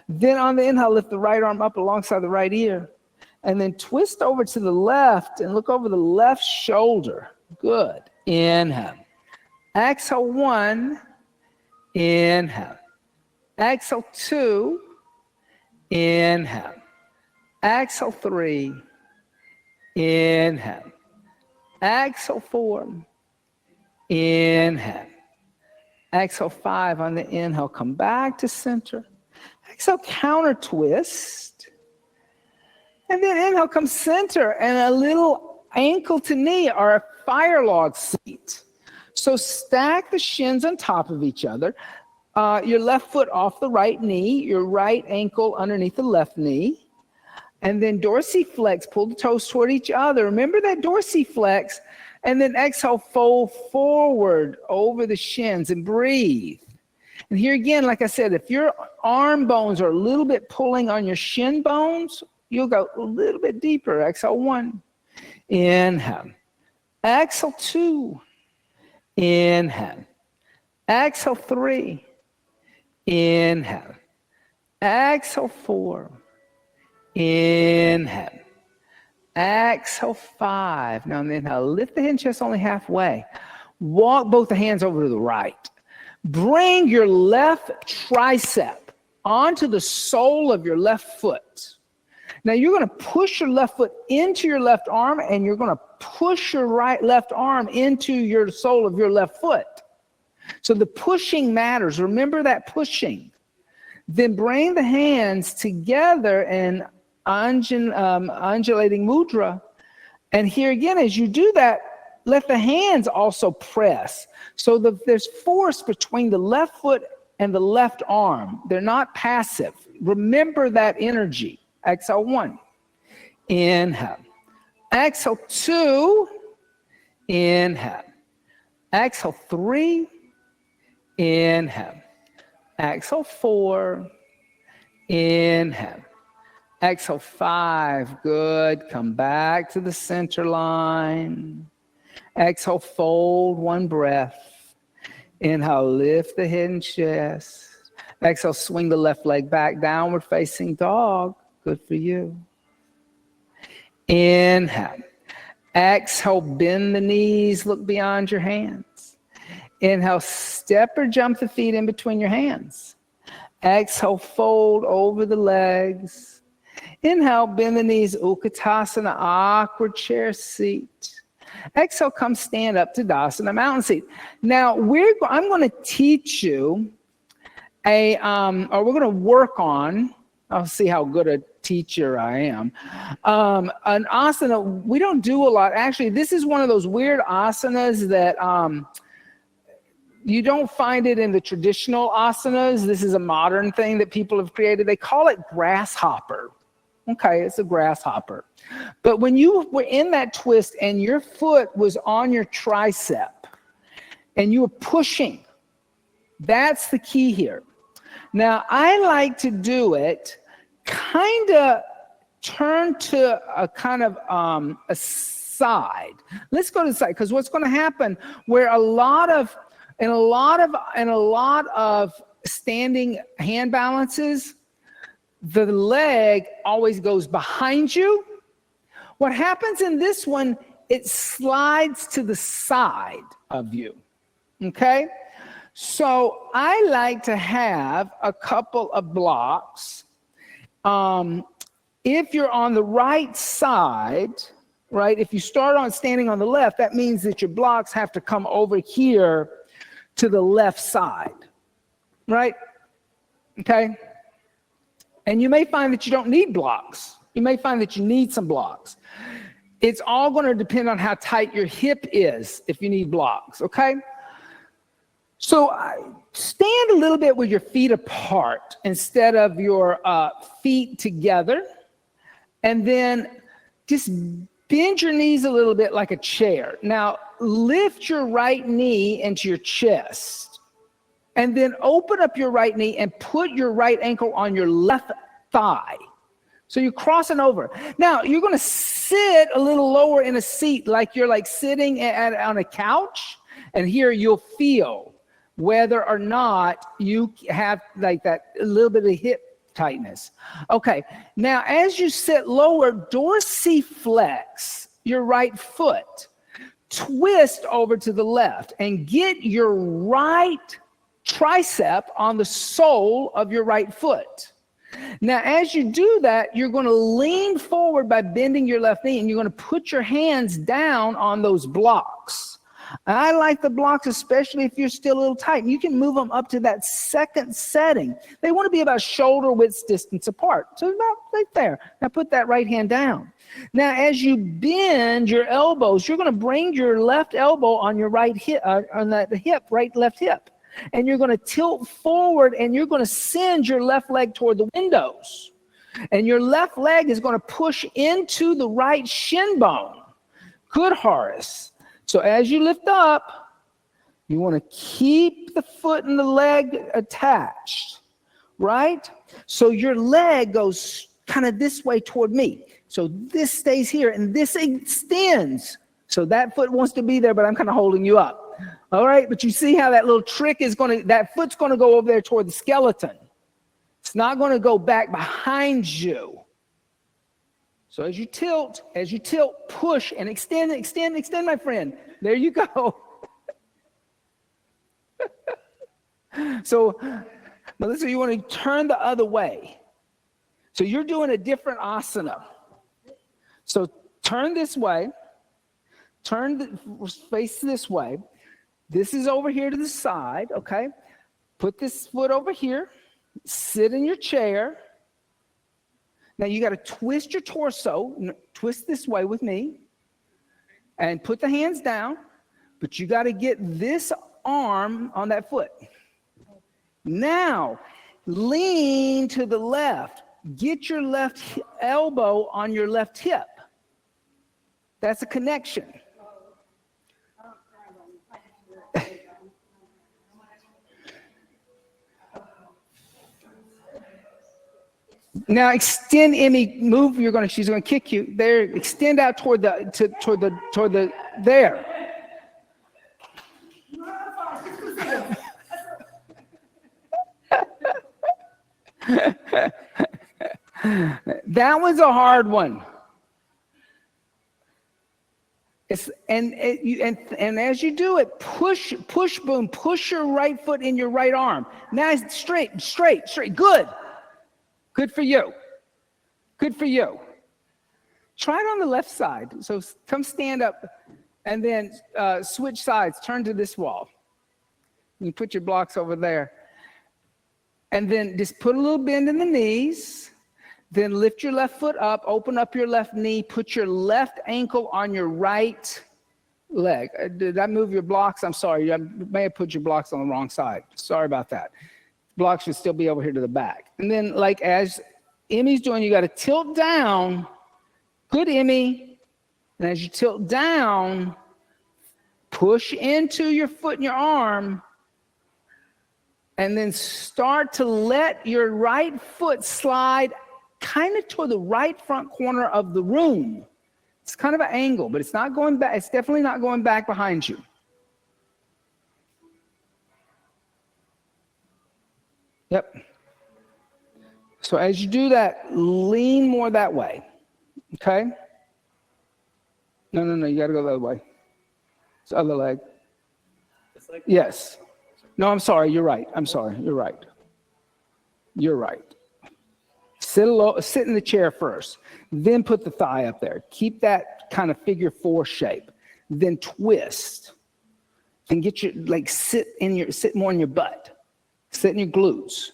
Then on the inhale, lift the right arm up alongside the right ear. And then twist over to the left and look over the left shoulder. Good. Inhale. Exhale, 1. Inhale. Exhale, 2. Inhale. Exhale, 3. Inhale. Exhale, 4. Inhale. Exhale, 5. On the inhale, come back to center. Exhale, counter twist. And then inhale, come center, and a little ankle to knee or a fire log seat. So stack the shins on top of each other. your left foot off the right knee, your right ankle underneath the left knee. And then dorsiflex, pull the toes toward each other. Remember that dorsiflex. And then exhale, fold forward over the shins and breathe. And here again, like I said, if your arm bones are a little bit pulling on your shin bones, you'll go a little bit deeper. Exhale 1. Inhale. Exhale 2. Inhale. Exhale 3. Inhale. Exhale 4. Inhale. Exhale 5. Now inhale. Lift the head and chest only halfway. Walk both the hands over to the right. Bring your left tricep onto the sole of your left foot. Now you're going to push your left foot into your left arm, and you're going to push your left arm into your sole of your left foot. So the pushing matters. Remember that pushing. Then bring the hands together in undulating mudra. And here again, as you do that, let the hands also press. So there's force between the left foot and the left arm. They're not passive. Remember that energy. Exhale 1. Inhale. Exhale 2. Inhale. Exhale 3. Inhale. Exhale 4. Inhale. Exhale 5. Good. Come back to the center line. Exhale, fold 1 breath. Inhale, lift the head and chest. Exhale, swing the left leg back, downward facing dog. Good for you. Inhale. Exhale, bend the knees, look beyond your hands. Inhale, step or jump the feet in between your hands. Exhale, fold over the legs. Inhale, bend the knees, Utkatasana, awkward chair seat. Exhale, come stand up to Tadasana, mountain seat. Now, I'm going to teach you we're going to work on, I'll see how good a teacher I am, an asana we don't do a lot. Actually, this is one of those weird asanas that you don't find it in the traditional asanas. This is a modern thing that people have created. They call it grasshopper. Okay, it's a grasshopper. But when you were in that twist and your foot was on your tricep and you were pushing, that's the key here. Now, I like to do it kind of turn to a kind of a side. Let's go to the side, because what's going to happen where a lot of standing hand balances, the leg always goes behind you. What happens in this one, it slides to the side of you, okay? So I like to have a couple of blocks. If you're on the right side, right, if you start on standing on the left, that means that your blocks have to come over here to the left side, right? Okay? And you may find that you don't need blocks. You may find that you need some blocks. It's all going to depend on how tight your hip is if you need blocks, okay? So stand a little bit with your feet apart instead of your feet together. And then just bend your knees a little bit like a chair. Now, lift your right knee into your chest. And then open up your right knee and put your right ankle on your left thigh. So you're crossing over. Now, you're going to sit a little lower in a seat like you're like sitting on a couch. And here you'll feel whether or not you have like that a little bit of hip tightness. Okay, now as you sit lower, dorsiflex your right foot. Twist over to the left and get your right tricep on the sole of your right foot. Now, as you do that, you're going to lean forward by bending your left knee, and you're going to put your hands down on those blocks. And I like the blocks, especially if you're still a little tight. You can move them up to that second setting. They want to be about shoulder width distance apart. So about right there. Now put that right hand down. Now, as you bend your elbows, you're going to bring your left elbow on your right hip, on the hip, right left hip. and you're going to tilt forward, and you're going to send your left leg toward the windows. And your left leg is going to push into the right shin bone. Good, Horace. So as you lift up, you want to keep the foot and the leg attached, right? So your leg goes kind of this way toward me. So this stays here, and this extends. So that foot wants to be there, but I'm kind of holding you up. All right, but you see how that little trick is going to, that foot's going to go over there toward the skeleton. It's not going to go back behind you. So as you tilt, push and extend, my friend. There you go. So, Melissa, you want to turn the other way. So you're doing a different asana. So turn this way. Face this way. This is over here to the side, okay? Put this foot over here. Sit in your chair. Now you got to twist your torso. Twist this way with me. And put the hands down. But you got to get this arm on that foot. Now, lean to the left. Get your left elbow on your left hip. That's a connection. Now extend, Emmy. Move. She's going to kick you. There. Extend out toward the there. That was a hard one. And as you do it, push, boom, push your right foot in your right arm. Now it's straight. Good. Good for you. Try it on the left side. So come stand up and then switch sides. Turn to this wall. You put your blocks over there. And then just put a little bend in the knees. Then lift your left foot up, open up your left knee, put your left ankle on your right leg. Did I move your blocks? I'm sorry. I may have put your blocks on the wrong side. Sorry about that. Blocks should still be over here to the back. And then, like as Emmy's doing, you got to tilt down. Good, Emmy. And as you tilt down, push into your foot and your arm. And then start to let your right foot slide kind of toward the right front corner of the room. It's kind of an angle, but it's not going back. It's definitely not going back behind you. Yep. So as you do that, lean more that way. Okay? No. You got to go the other way. It's the other leg. Yes. No, I'm sorry. You're right. You're right. Sit in the chair first. Then put the thigh up there. Keep that kind of figure 4 shape. Then twist. And get your sit more in your butt. Sit in your glutes.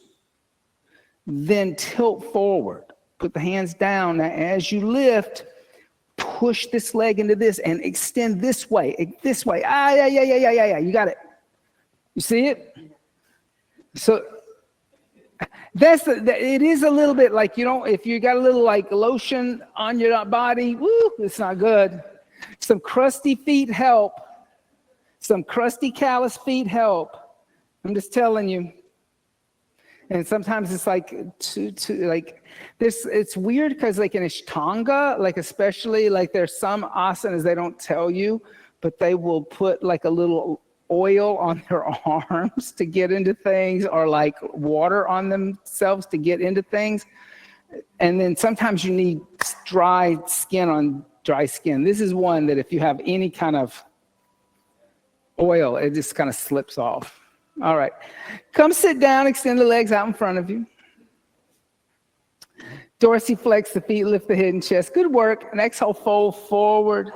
Then tilt forward. Put the hands down. Now as you lift, push this leg into this and extend this way. Yeah. You got it. You see it? So it is a little bit like, if you got a little like lotion on your body, it's not good. Some crusty feet help. Some crusty callous feet help. I'm just telling you. And sometimes it's like like this. It's weird because like in Ashtanga, like especially like there's some asanas they don't tell you, but they will put like a little oil on their arms to get into things, or like water on themselves to get into things. And then sometimes you need dry skin on dry skin. This is one that if you have any kind of oil, it just kind of slips off. All right. Come sit down, extend the legs out in front of you. Dorsiflex the feet, lift the head and chest. Good work. And exhale, fold forward.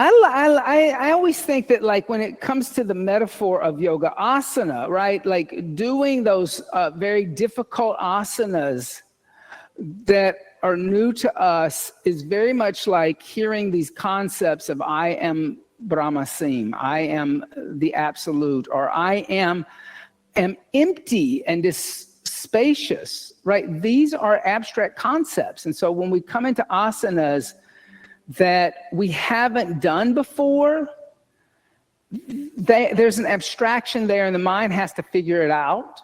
I always think that like when it comes to the metaphor of yoga asana, right? Like doing those very difficult asanas that are new to us is very much like hearing these concepts of I am Brahmasim. I am the absolute, or I am empty and spacious, right? These are abstract concepts. And so when we come into asanas that we haven't done before, there's an abstraction there and the mind has to figure it out.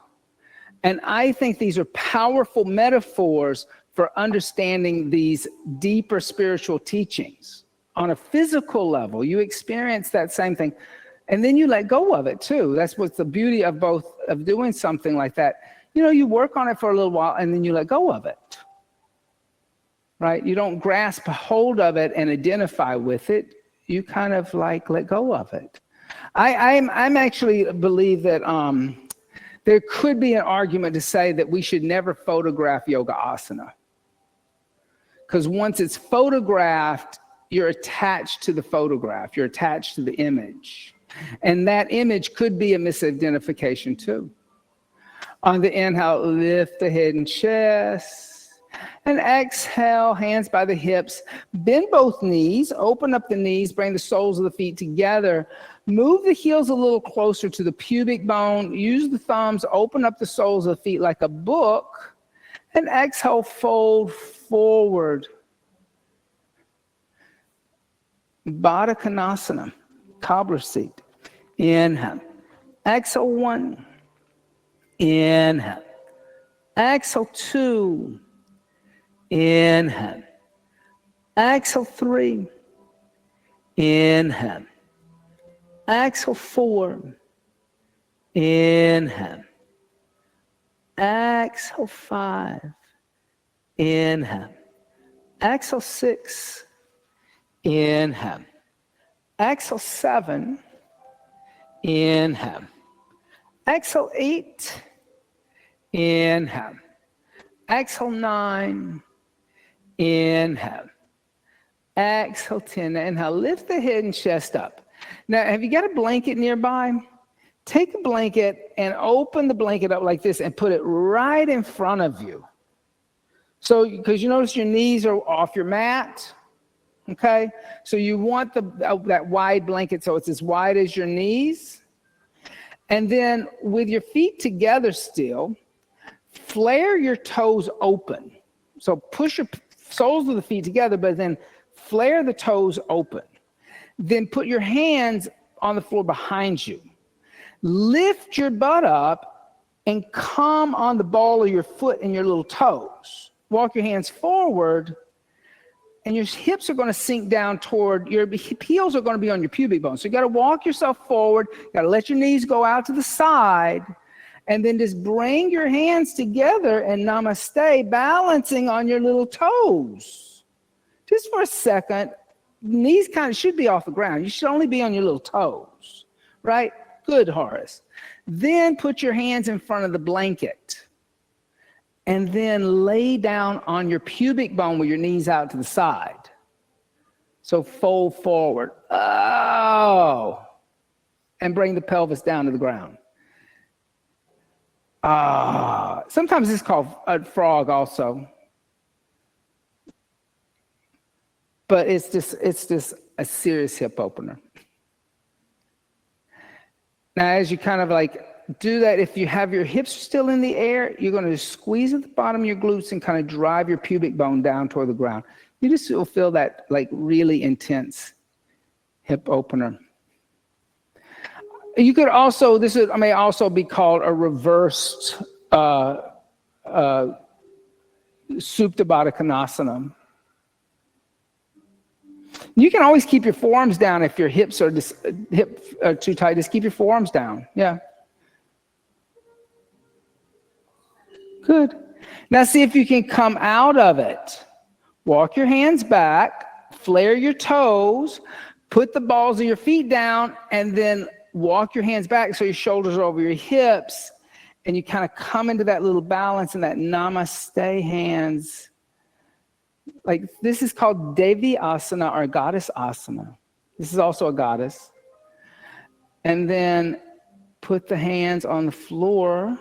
And I think these are powerful metaphors for understanding these deeper spiritual teachings. On a physical level, you experience that same thing, and then you let go of it too. That's what's the beauty of doing something like that. You work on it for a little while and then you let go of it, right? You don't grasp a hold of it and identify with it. You kind of like let go of it. I'm actually believe that there could be an argument to say that we should never photograph yoga asana. Because once it's photographed, you're attached to the photograph. You're attached to the image. And that image could be a misidentification too. On the inhale, lift the head and chest. And exhale, hands by the hips. Bend both knees, open up the knees, bring the soles of the feet together. Move the heels a little closer to the pubic bone. Use the thumbs, open up the soles of the feet like a book. And exhale, fold forward. Baddha Konasana, cobbler seat. Inhale. Exhale, 1. Inhale. Exhale, 2. Inhale. Exhale, 3. Inhale. Exhale, 4. Inhale. Exhale, 5. Inhale. Exhale, 6. Inhale. Exhale, 7. Inhale. Exhale, 8. Inhale. Exhale, 9. Inhale. Exhale, 10. Inhale. Lift the head and chest up. Now, have you got a blanket nearby? Take a blanket and open the blanket up like this and put it right in front of you. So, because you notice your knees are off your mat, okay? So you want that wide blanket so it's as wide as your knees. And then with your feet together still, flare your toes open. So push your soles of the feet together, but then flare the toes open. Then put your hands on the floor behind you. Lift your butt up and come on the ball of your foot and your little toes. Walk your hands forward, and your hips are going to sink down toward, your heels are going to be on your pubic bone. So you got to walk yourself forward, you got to let your knees go out to the side, and then just bring your hands together and namaste, balancing on your little toes. Just for a second, knees kind of should be off the ground. You should only be on your little toes, right? Good, Horace. Then put your hands in front of the blanket. And then lay down on your pubic bone with your knees out to the side. So fold forward. Oh. And bring the pelvis down to the ground. Ah. Sometimes it's called a frog also. But it's just a serious hip opener. Now, as you kind of like do that, if you have your hips still in the air, you're going to squeeze at the bottom of your glutes and kind of drive your pubic bone down toward the ground. You just will feel that like really intense hip opener. You could also, may also be called a reversed Supta Baddha Konasana. You can always keep your forearms down if your hips are too tight. Just keep your forearms down. Yeah. Good. Now see if you can come out of it. Walk your hands back, flare your toes, put the balls of your feet down, and then walk your hands back so your shoulders are over your hips, and you kind of come into that little balance in that namaste hands. Like this is called Devi Asana or Goddess Asana. This is also a goddess. And then put the hands on the floor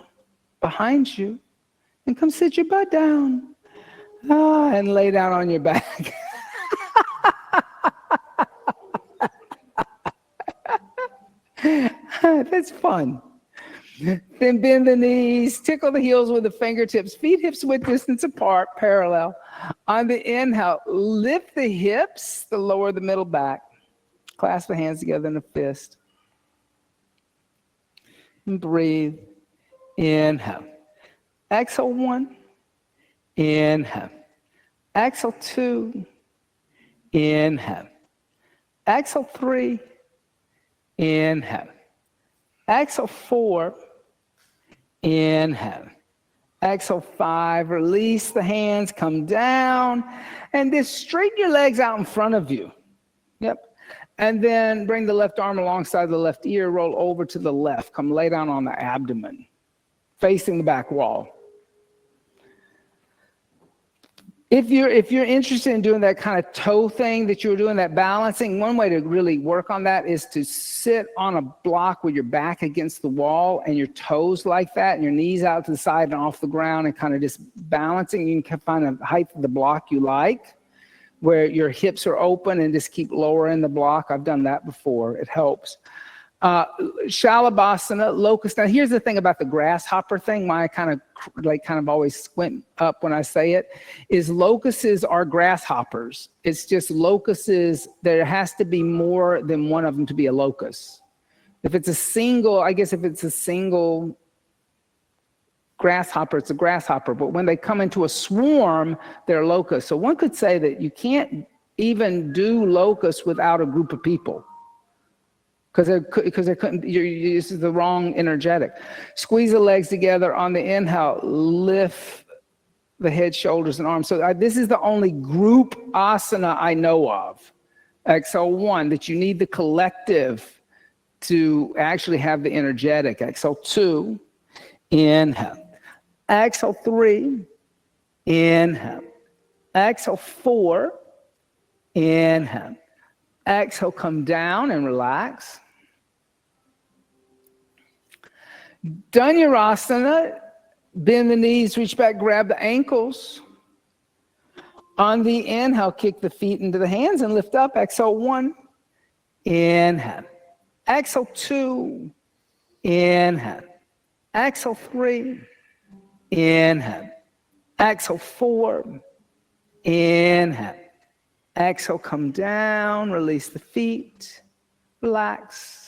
behind you and come sit your butt down. And lay down on your back. That's fun. Then bend the knees, tickle the heels with the fingertips, feet hips width distance apart, parallel. On the inhale, lift the hips, the lower, the middle back. Clasp the hands together in a fist. And breathe. Inhale. Exhale 1. Inhale. Exhale 2. Inhale. Exhale 3. Inhale. Exhale 4. Inhale. Exhale 5. Release the hands, come down, and just straighten your legs out in front of you. Yep. And then bring the left arm alongside the left ear, roll over to the left. Come lay down on the abdomen, facing the back wall. If you're interested in doing that kind of toe thing that you were doing, that balancing, one way to really work on that is to sit on a block with your back against the wall and your toes like that and your knees out to the side and off the ground and kind of just balancing. You can find a height of the block you like where your hips are open and just keep lowering the block. I've done that before. It helps. Shalabhasana, locust. Now, here's the thing about the grasshopper thing. Why I kind of always squint up when I say it is locusts are grasshoppers. It's just locusts. There has to be more than one of them to be a locust. If it's a single grasshopper, it's a grasshopper. But when they come into a swarm, they're locusts. So one could say that you can't even do locusts without a group of people. Because they couldn't, this is the wrong energetic. Squeeze the legs together on the inhale, lift the head, shoulders, and arms. So this is the only group asana I know of. Exhale 1, that you need the collective to actually have the energetic. Exhale 2, inhale. Exhale 3, inhale. Exhale 4, inhale. Exhale, come down and relax. Dhanurasana, bend the knees, reach back, grab the ankles. On the inhale, kick the feet into the hands and lift up. Exhale 1, inhale. Exhale 2, inhale. Exhale 3, inhale. Exhale 4, inhale. Exhale, come down, release the feet, relax.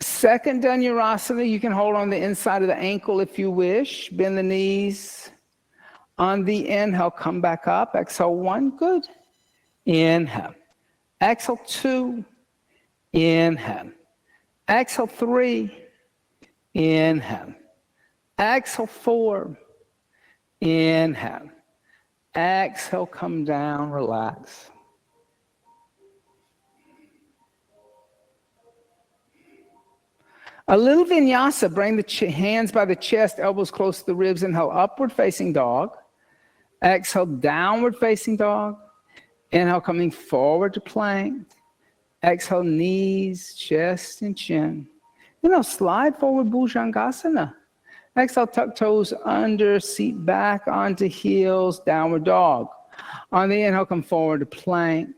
Second Dhanurasana, you can hold on the inside of the ankle if you wish. Bend the knees. On the inhale, come back up. Exhale 1, good. Inhale. Exhale 2, inhale. Exhale 3, inhale. Exhale 4, inhale. Exhale, come down, relax. A little vinyasa, bring the hands by the chest, elbows close to the ribs. Inhale, upward facing dog. Exhale, downward facing dog. Inhale, coming forward to plank. Exhale, knees, chest, and chin. Inhale, slide forward, Bhujangasana. Exhale, tuck toes under, seat back onto heels, downward dog. On the inhale, come forward to plank.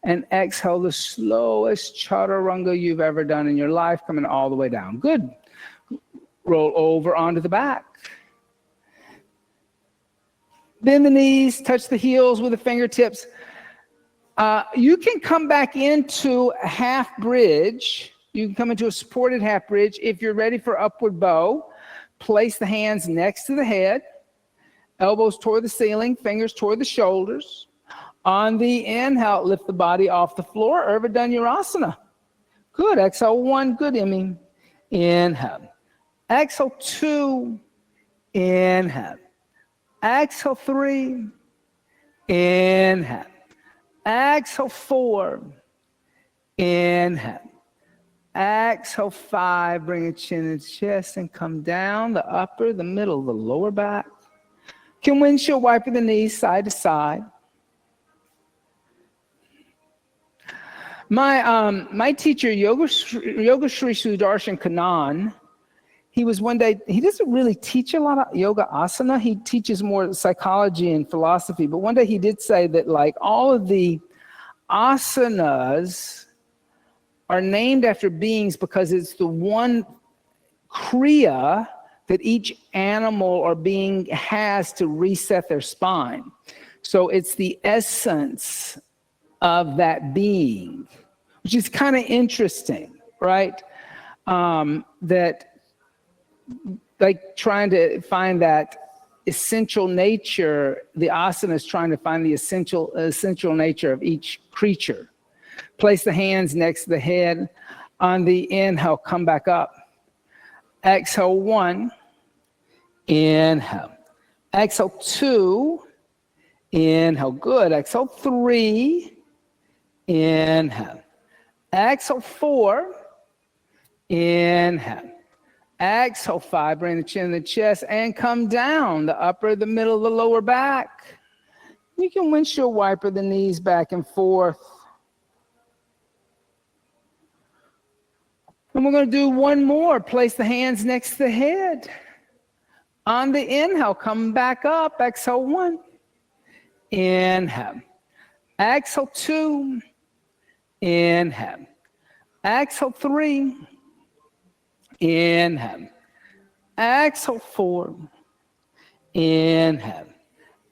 And exhale, the slowest chaturanga you've ever done in your life, coming all the way down. Good. Roll over onto the back. Bend the knees, touch the heels with the fingertips. You can come back into a half bridge. You can come into a supported half bridge. If you're ready for upward bow, place the hands next to the head, elbows toward the ceiling, fingers toward the shoulders. On the inhale, lift the body off the floor, Urban Dhanurasana. Good. Exhale 1, good, Emmy. Inhale. Exhale 2, inhale. Exhale 3, inhale. Exhale 4, inhale. Exhale 5, bring a chin and chest and come down, the upper, the middle, the lower back. Can windshield wiper the knees side to side. My teacher, Yoga Sri Sudarshan Kanan, he was one day, he doesn't really teach a lot of yoga asana. He teaches more psychology and philosophy. But one day he did say that like all of the asanas are named after beings because it's the one kriya that each animal or being has to reset their spine. So it's the essence of that being, which is kind of interesting, right? That like trying to find that essential nature, the asana is trying to find the essential nature of each creature. Place the hands next to the head. On the inhale, come back up. Exhale, 1. Inhale. Exhale, 2. Inhale, good. Exhale, 3. Inhale. Exhale, 4. Inhale. Exhale, 5. Bring the chin to the chest and come down. The upper, the middle, the lower back. You can windshield wiper the knees back and forth. And we're going to do one more. Place the hands next to the head. On the inhale, come back up. Exhale, 1. Inhale. Exhale, 2. Inhale. Exhale, 3. Inhale. Exhale, 4. Inhale.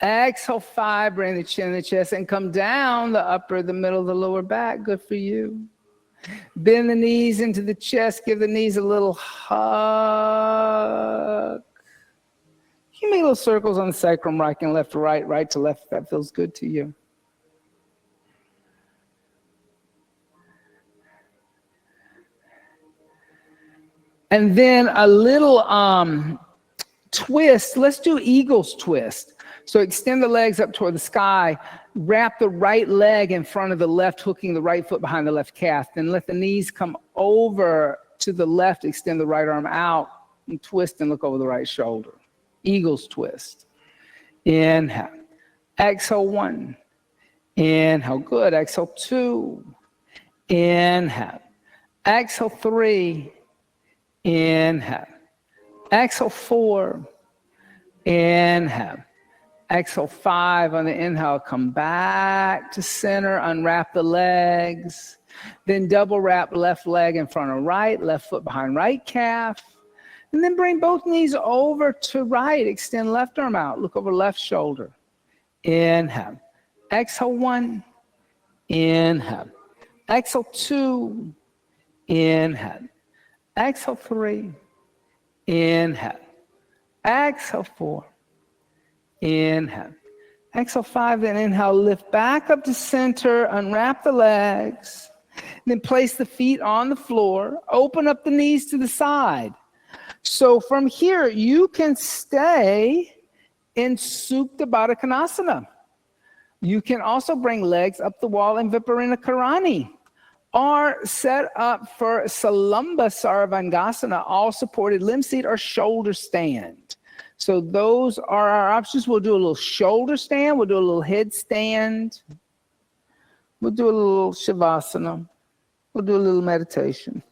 Exhale, 5. Bring the chin to the chest and come down. The upper, the middle, the lower back. Good for you. Bend the knees into the chest. Give the knees a little hug. You can make little circles on the sacrum, right and left to right, right to left, if that feels good to you. And then a little twist. Let's do eagle's twist. So extend the legs up toward the sky. Wrap the right leg in front of the left, hooking the right foot behind the left calf. Then let the knees come over to the left. Extend the right arm out and twist and look over the right shoulder. Eagle's twist. Inhale. Exhale, 1. Inhale, good. Exhale, 2. Inhale. Exhale, 3. Inhale. Exhale, 4. Inhale. Exhale, 5. On the inhale, come back to center. Unwrap the legs. Then double wrap left leg in front of right, left foot behind right calf. And then bring both knees over to right. Extend left arm out. Look over left shoulder. Inhale. Exhale, 1. Inhale. Exhale, 2. Inhale. Exhale, 3. Inhale. Exhale, 4. Inhale. Exhale, 5. Then inhale, lift back up to center. Unwrap the legs. Then place the feet on the floor. Open up the knees to the side. So from here, you can stay in Supta Baddha Konasana. You can also bring legs up the wall in Viparita Karani, or set up for Salamba Sarvangasana, all supported limb seat or shoulder stand. So those are our options. We'll do a little shoulder stand. We'll do a little headstand. We'll do a little Shavasana. We'll do a little meditation.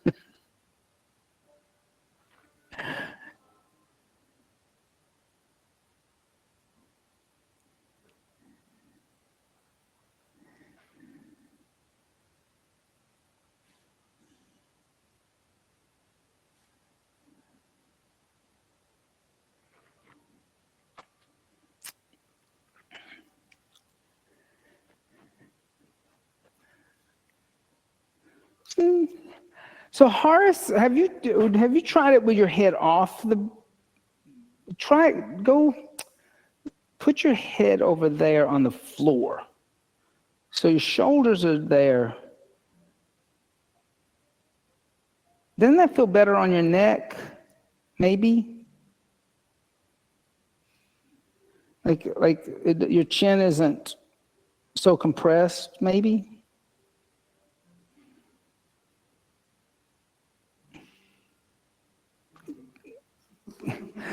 So Horace, have you tried it with your head off the? Go put your head over there on the floor. So your shoulders are there. Doesn't that feel better on your neck? Maybe. Your chin isn't so compressed, maybe.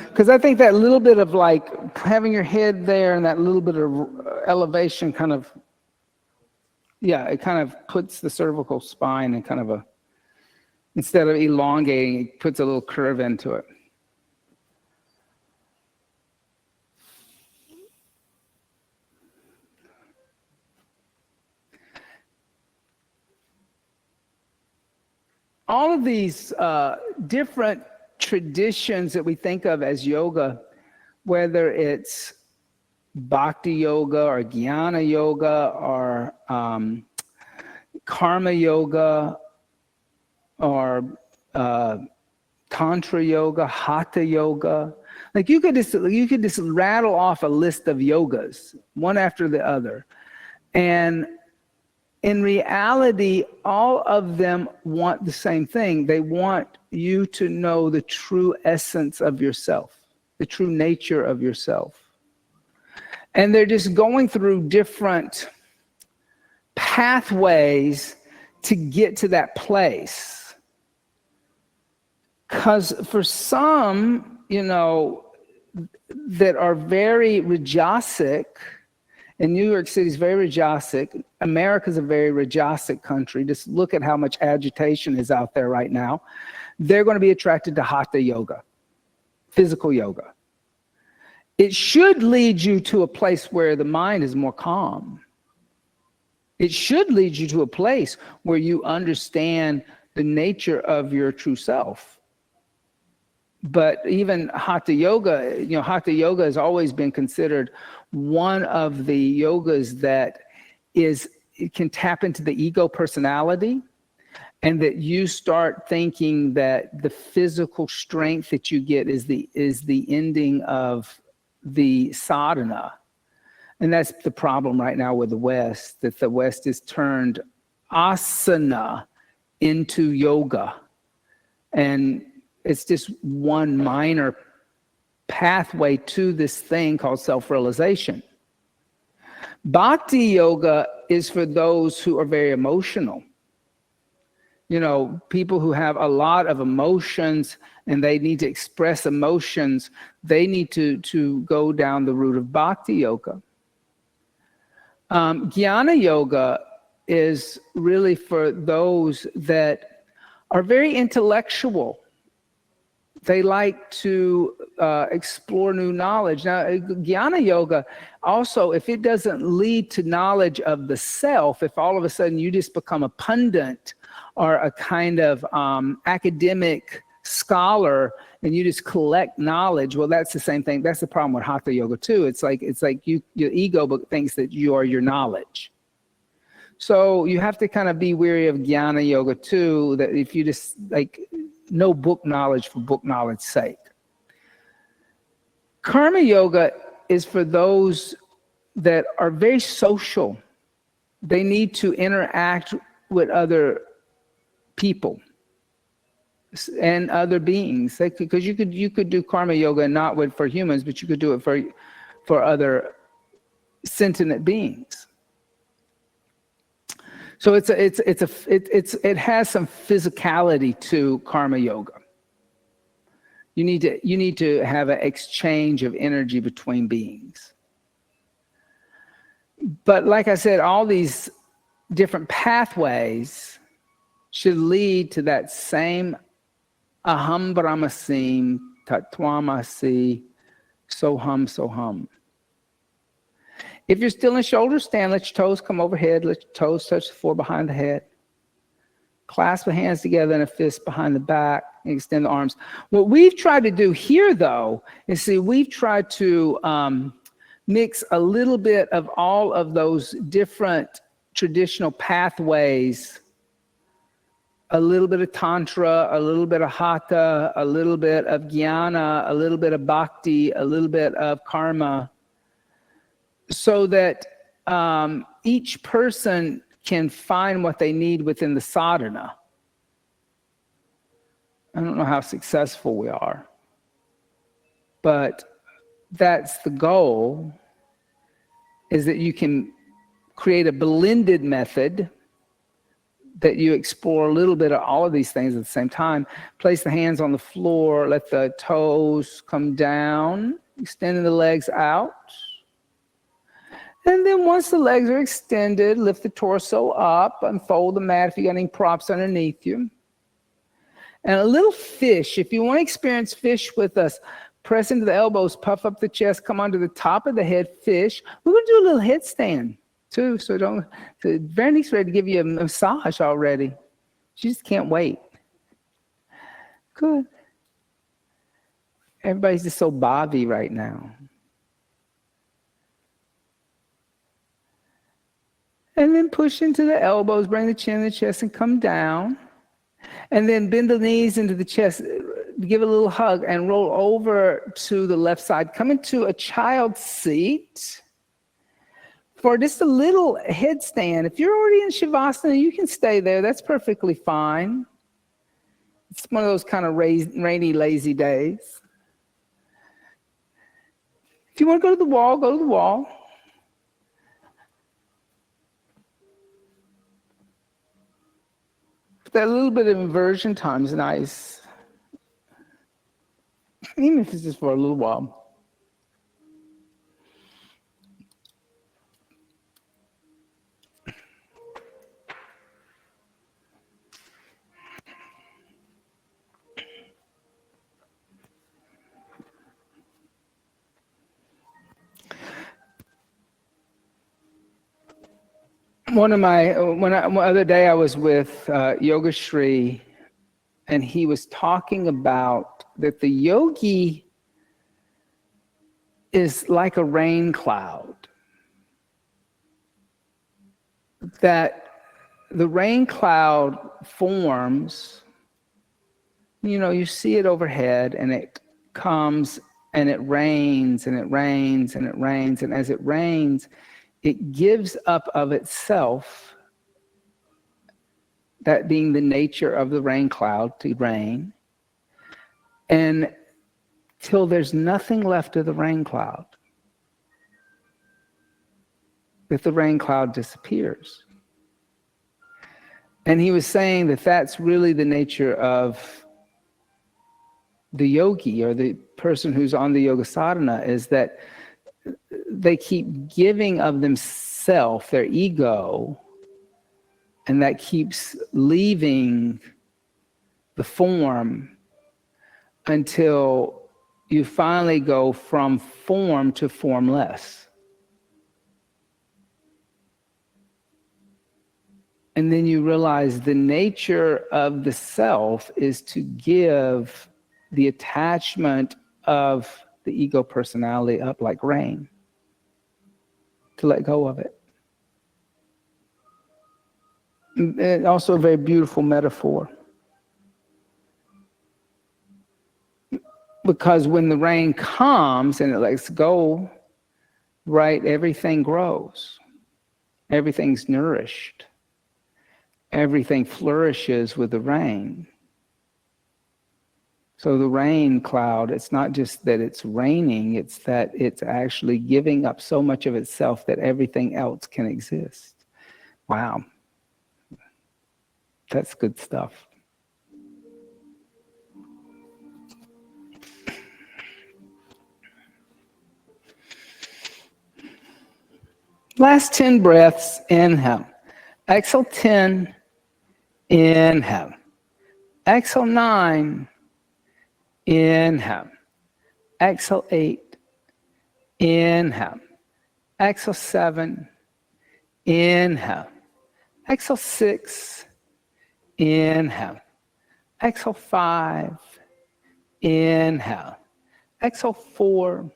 Because I think that little bit of like having your head there and that little bit of elevation it kind of puts the cervical spine in kind of instead of elongating, it puts a little curve into it. all of these different traditions that we think of as yoga, whether it's bhakti yoga or jnana yoga or karma yoga or tantra yoga, hatha yoga. Like you could just rattle off a list of yogas, one after the other. And in reality, all of them want the same thing. They want you to know the true essence of yourself, the true nature of yourself. And they're just going through different pathways to get to that place. Because for some, that are very rajasic, and New York City is very rajasic, America's a very rajasic country. Just look at how much agitation is out there right now. They're going to be attracted to hatha yoga, physical yoga. It should lead you to a place where the mind is more calm. It should lead you to a place where you understand the nature of your true self. But even hatha yoga, hatha yoga has always been considered one of the yogas that it can tap into the ego personality, and that you start thinking that the physical strength that you get is the ending of the sadhana. And that's the problem right now with the West, that the West has turned asana into yoga. And it's just one minor pathway to this thing called self-realization. Bhakti yoga is for those who are very emotional. People who have a lot of emotions and they need to express emotions, they need to go down the route of bhakti yoga. Jnana yoga is really for those that are very intellectual. They like to explore new knowledge. Now, jnana yoga also, if it doesn't lead to knowledge of the self, if all of a sudden you just become a pundit or a kind of academic scholar and you just collect knowledge, well, that's the same thing. That's the problem with hatha yoga too. It's like your ego thinks that you are your knowledge. So you have to kind of be wary of jnana yoga too, that if you just no book knowledge for book knowledge's sake. Karma yoga is for those that are very social. They need to interact with other people and other beings. Because you could do karma yoga not for humans, but you could do it for other sentient beings. So it has some physicality to karma yoga. You need to have an exchange of energy between beings. But like I said, all these different pathways should lead to that same aham brahmasmi tattvamasi soham soham. If you're still in shoulder stand, let your toes come overhead. Let your toes touch the floor behind the head. Clasp the hands together in a fist behind the back and extend the arms. What we've tried to do here, though, is we've tried to mix a little bit of all of those different traditional pathways, a little bit of tantra, a little bit of hatha, a little bit of jnana, a little bit of bhakti, a little bit of karma, so that each person can find what they need within the sadhana. I don't know how successful we are, but that's the goal, is that you can create a blended method that you explore a little bit of all of these things at the same time. Place the hands on the floor, let the toes come down, extending the legs out. And then once the legs are extended, lift the torso up, unfold the mat if you got any props underneath you. And a little fish, if you want to experience fish with us, press into the elbows, puff up the chest, come onto the top of the head, fish. We're going to do a little headstand too, so Veronique's ready to give you a massage already. She just can't wait. Good. Everybody's just so bobby right now. And then push into the elbows, bring the chin to the chest and come down. And then bend the knees into the chest, give a little hug and roll over to the left side. Come into a child's seat for just a little headstand. If you're already in Shavasana, you can stay there. That's perfectly fine. It's one of those kind of rainy, lazy days. If you want to go to the wall, go to the wall. That little bit of inversion time is nice. Even if it's just for a little while. One other day I was with Yoga Shri, and he was talking about that the yogi is like a rain cloud. That the rain cloud forms, you see it overhead, and it comes and it rains and it rains and it rains, and as it rains, it gives up of itself, that being the nature of the rain cloud, to rain, and till there's nothing left of the rain cloud, that the rain cloud disappears. And he was saying that that's really the nature of the yogi, or the person who's on the yoga sadhana, is that they keep giving of themselves, their ego, and that keeps leaving the form until you finally go from form to formless. And then you realize the nature of the self is to give the attachment of the ego personality up like rain, to let go of it. And also a very beautiful metaphor. Because when the rain comes and it lets go, right, everything grows. Everything's nourished. Everything flourishes with the rain. So the rain cloud, it's not just that it's raining, it's that it's actually giving up so much of itself that everything else can exist. Wow. That's good stuff. Last 10 breaths, inhale. Exhale 10, inhale. Exhale 9, inhale. Exhale 8, inhale. Exhale 7, inhale. Exhale 6, inhale. Exhale 5, inhale. Exhale 4,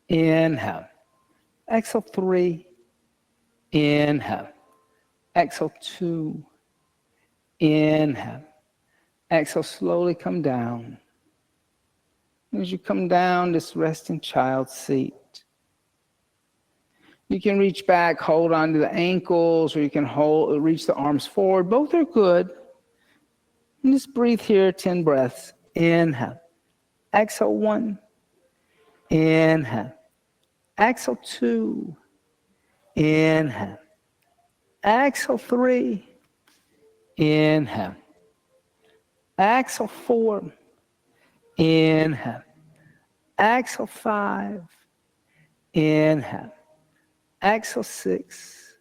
inhale. Exhale 3, inhale. Exhale 2, inhale. Exhale, slowly come down. As you come down, just rest in child's seat. You can reach back, hold on to the ankles, or you can reach the arms forward. Both are good. And just breathe here, 10 breaths. Inhale. Exhale 1. Inhale. Exhale 2. Inhale. Exhale 3. Inhale. Exhale 4. Inhale. Exhale 5. Inhale. Exhale 6.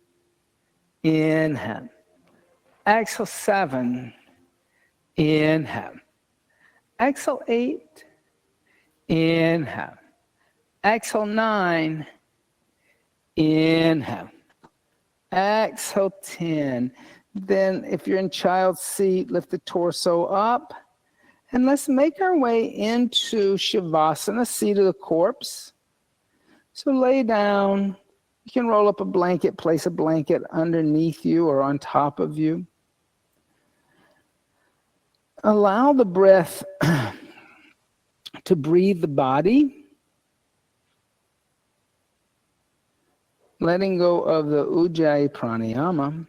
Inhale. Exhale 7. Inhale. Exhale 8. Inhale. Exhale 9. Inhale. Exhale 10. Then if you're in child's seat, lift the torso up And let's make our way into Shavasana, seat of the corpse. So lay down. You can roll up a blanket, place a blanket underneath you or on top of you. Allow the breath to breathe the body, letting go of the Ujjayi pranayama,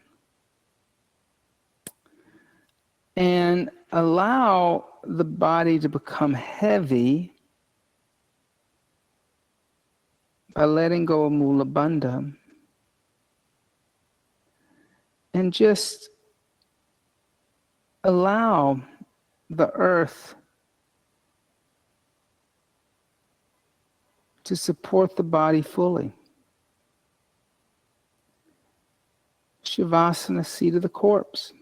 and allow the body to become heavy by letting go of Mula Bandha, and just allow the earth to support the body fully. Shavasana, seat of the corpse.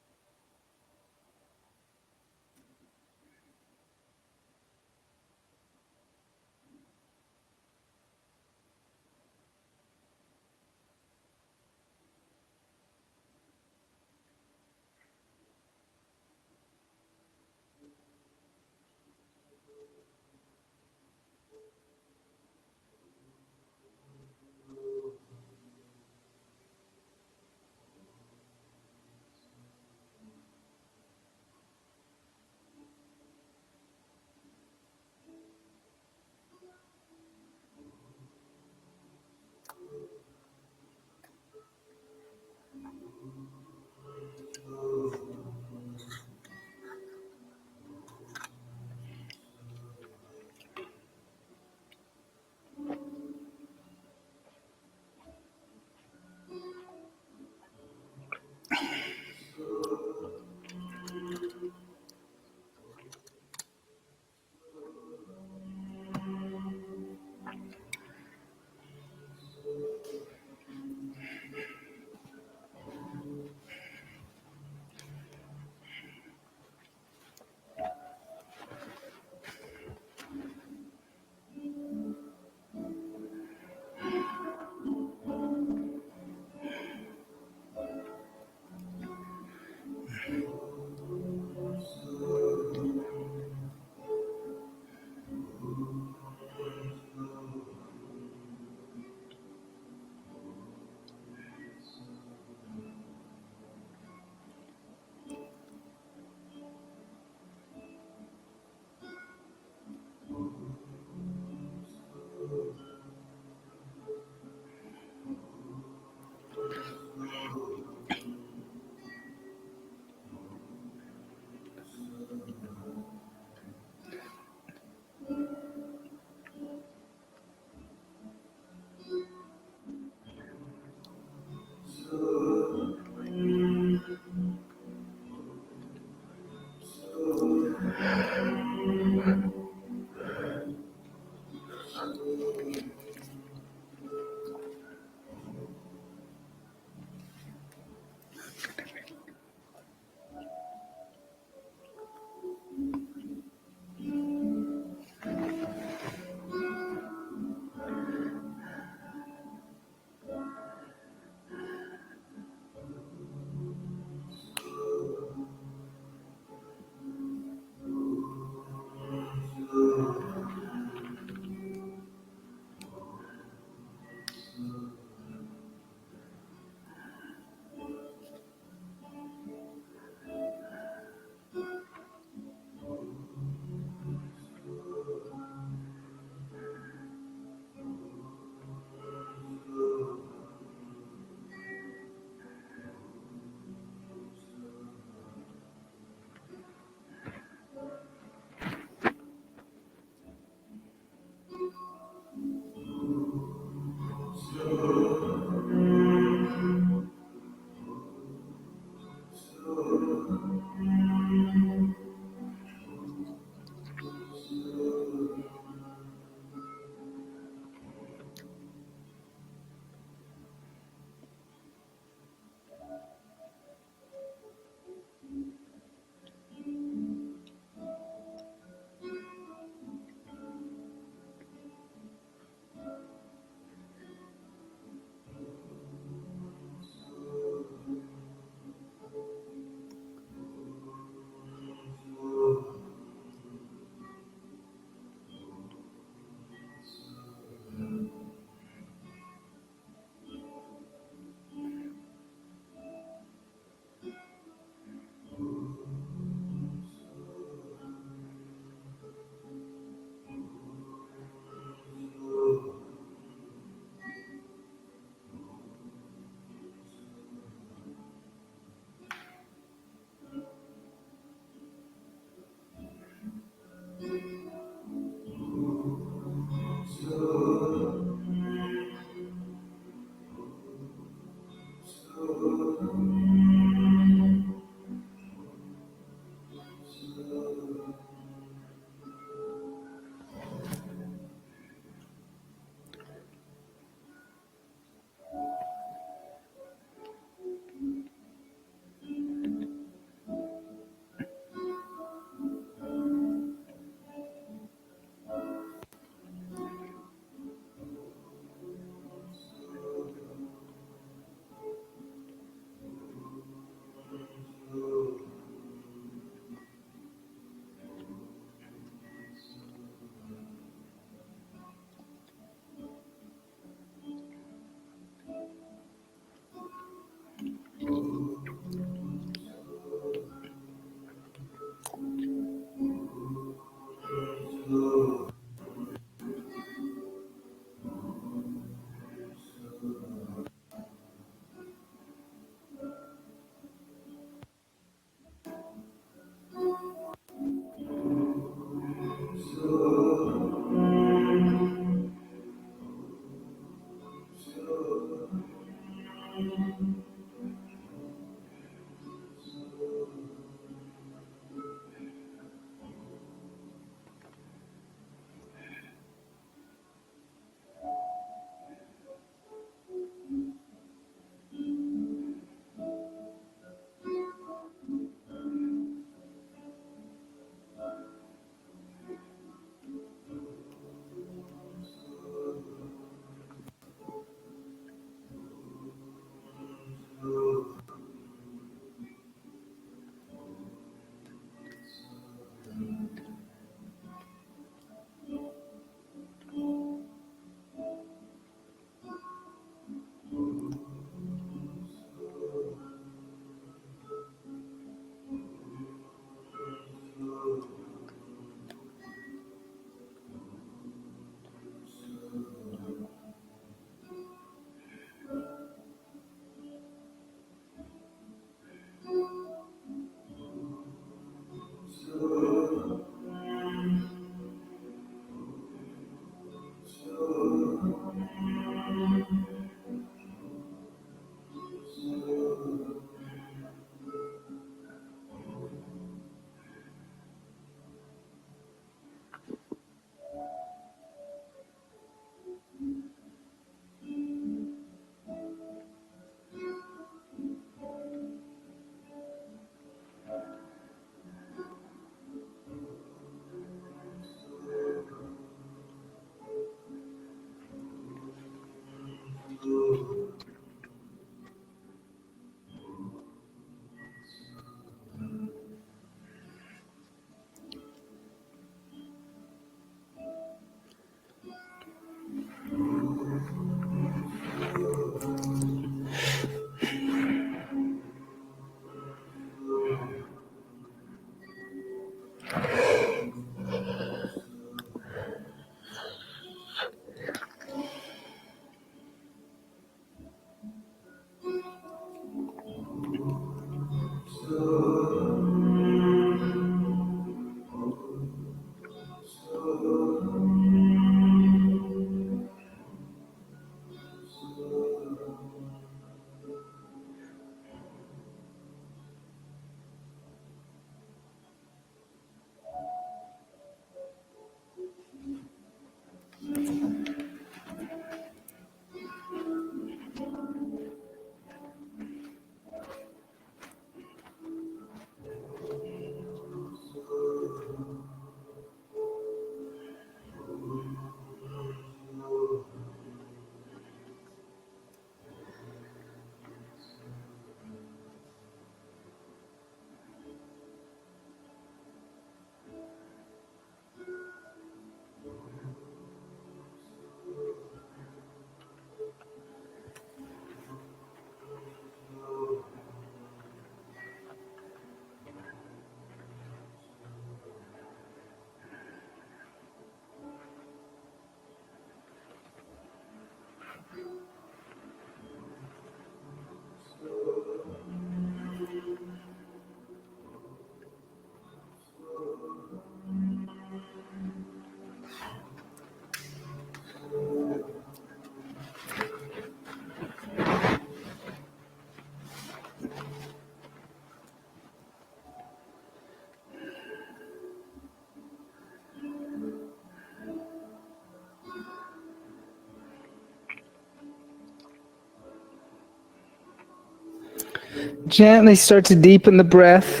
Gently start to deepen the breath.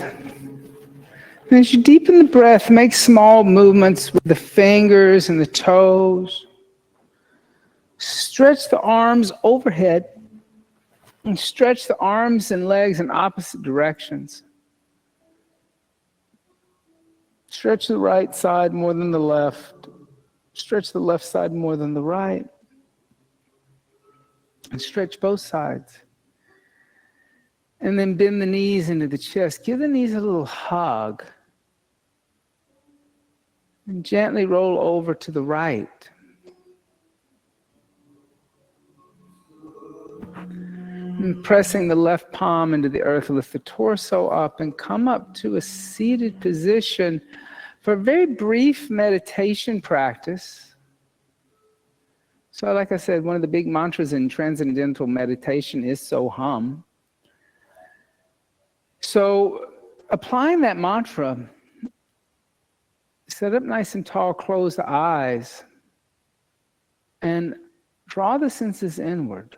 And as you deepen the breath, make small movements with the fingers and the toes. Stretch the arms overhead and stretch the arms and legs in opposite directions. Stretch the right side more than the left. Stretch the left side more than the right. And stretch both sides. And then bend the knees into the chest. Give the knees a little hug. And gently roll over to the right. And pressing the left palm into the earth, lift the torso up and come up to a seated position for a very brief meditation practice. So like I said, one of the big mantras in transcendental meditation is so hum. So applying that mantra, sit up nice and tall, close the eyes, and draw the senses inward.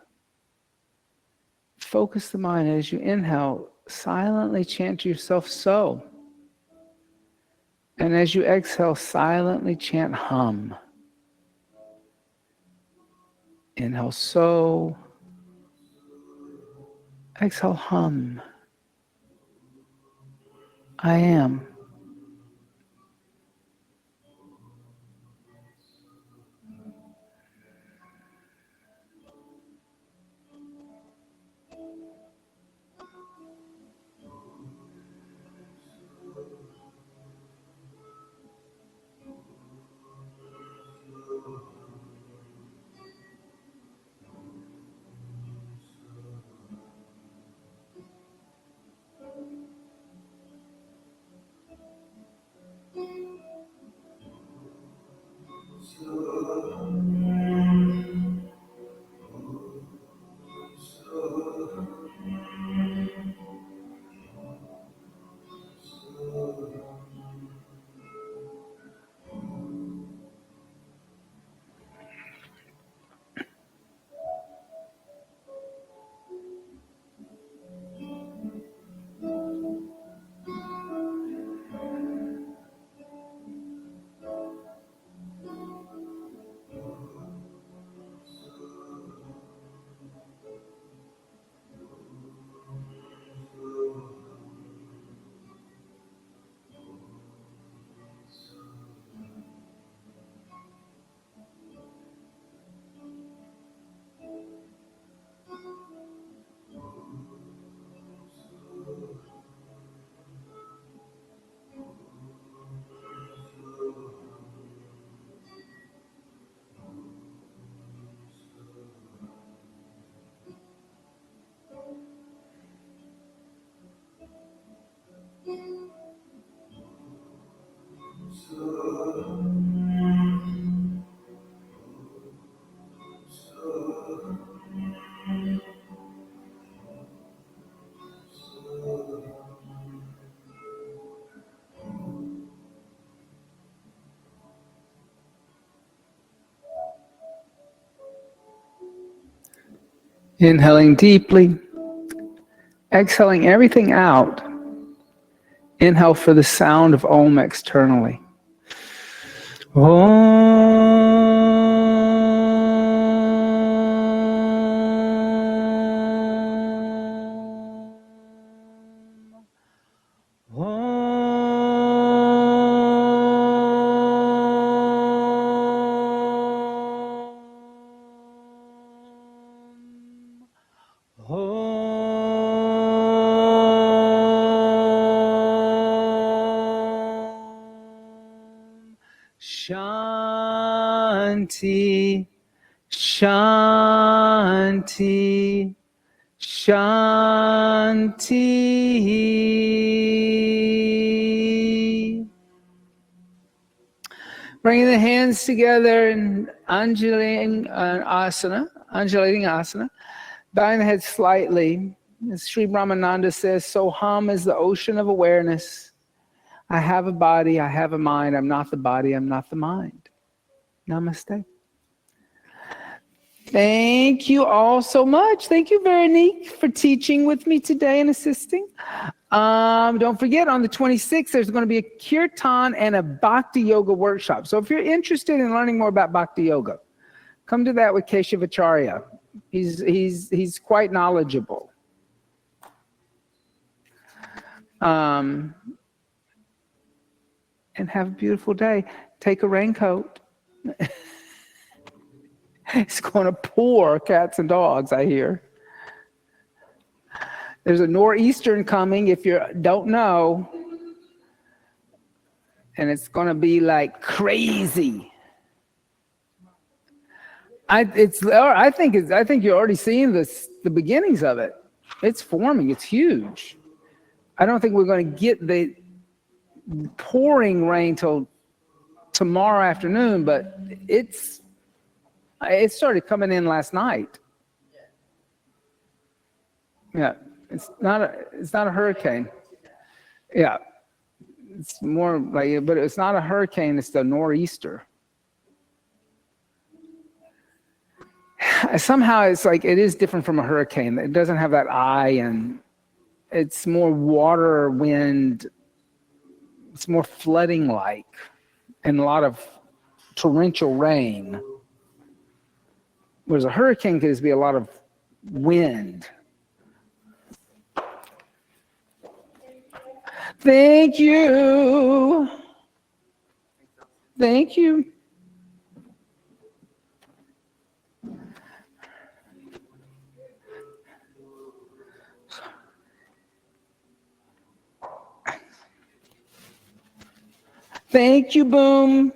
Focus the mind as you inhale, silently chant to yourself so. And as you exhale, silently chant hum. Inhale so. Exhale hum. I am. Inhaling deeply. Exhaling everything out. Inhale for the sound of Om externally. Shanti, Shanti, Shanti. Bringing the hands together in undulating asana, bowing the head slightly. As Sri Brahmananda says, so hum is the ocean of awareness. I have a body, I have a mind. I'm not the body, I'm not the mind. Namaste. Thank you all so much. Thank you, Veronique, for teaching with me today and assisting. Don't forget, on the 26th, there's going to be a kirtan and a bhakti yoga workshop. So if you're interested in learning more about bhakti yoga, come to that with Keshavacharya. He's quite knowledgeable. And have a beautiful day. Take a raincoat. It's going to pour cats and dogs, I hear. There's a nor'eastern coming, if you don't know. And it's going to be like crazy. I think you're already seeing the beginnings of it. It's forming. It's huge. I don't think we're going to get the pouring rain till tomorrow afternoon, but it started coming in last night. Yeah, it's not a hurricane. Yeah, it's more like, but it's not a hurricane. It's the nor'easter. Somehow it's like it is different from a hurricane. It doesn't have that eye, and it's more water, wind. It's more flooding like, and a lot of torrential rain. Whereas a hurricane could just be a lot of wind. Thank you. Thank you. Thank you, Boom.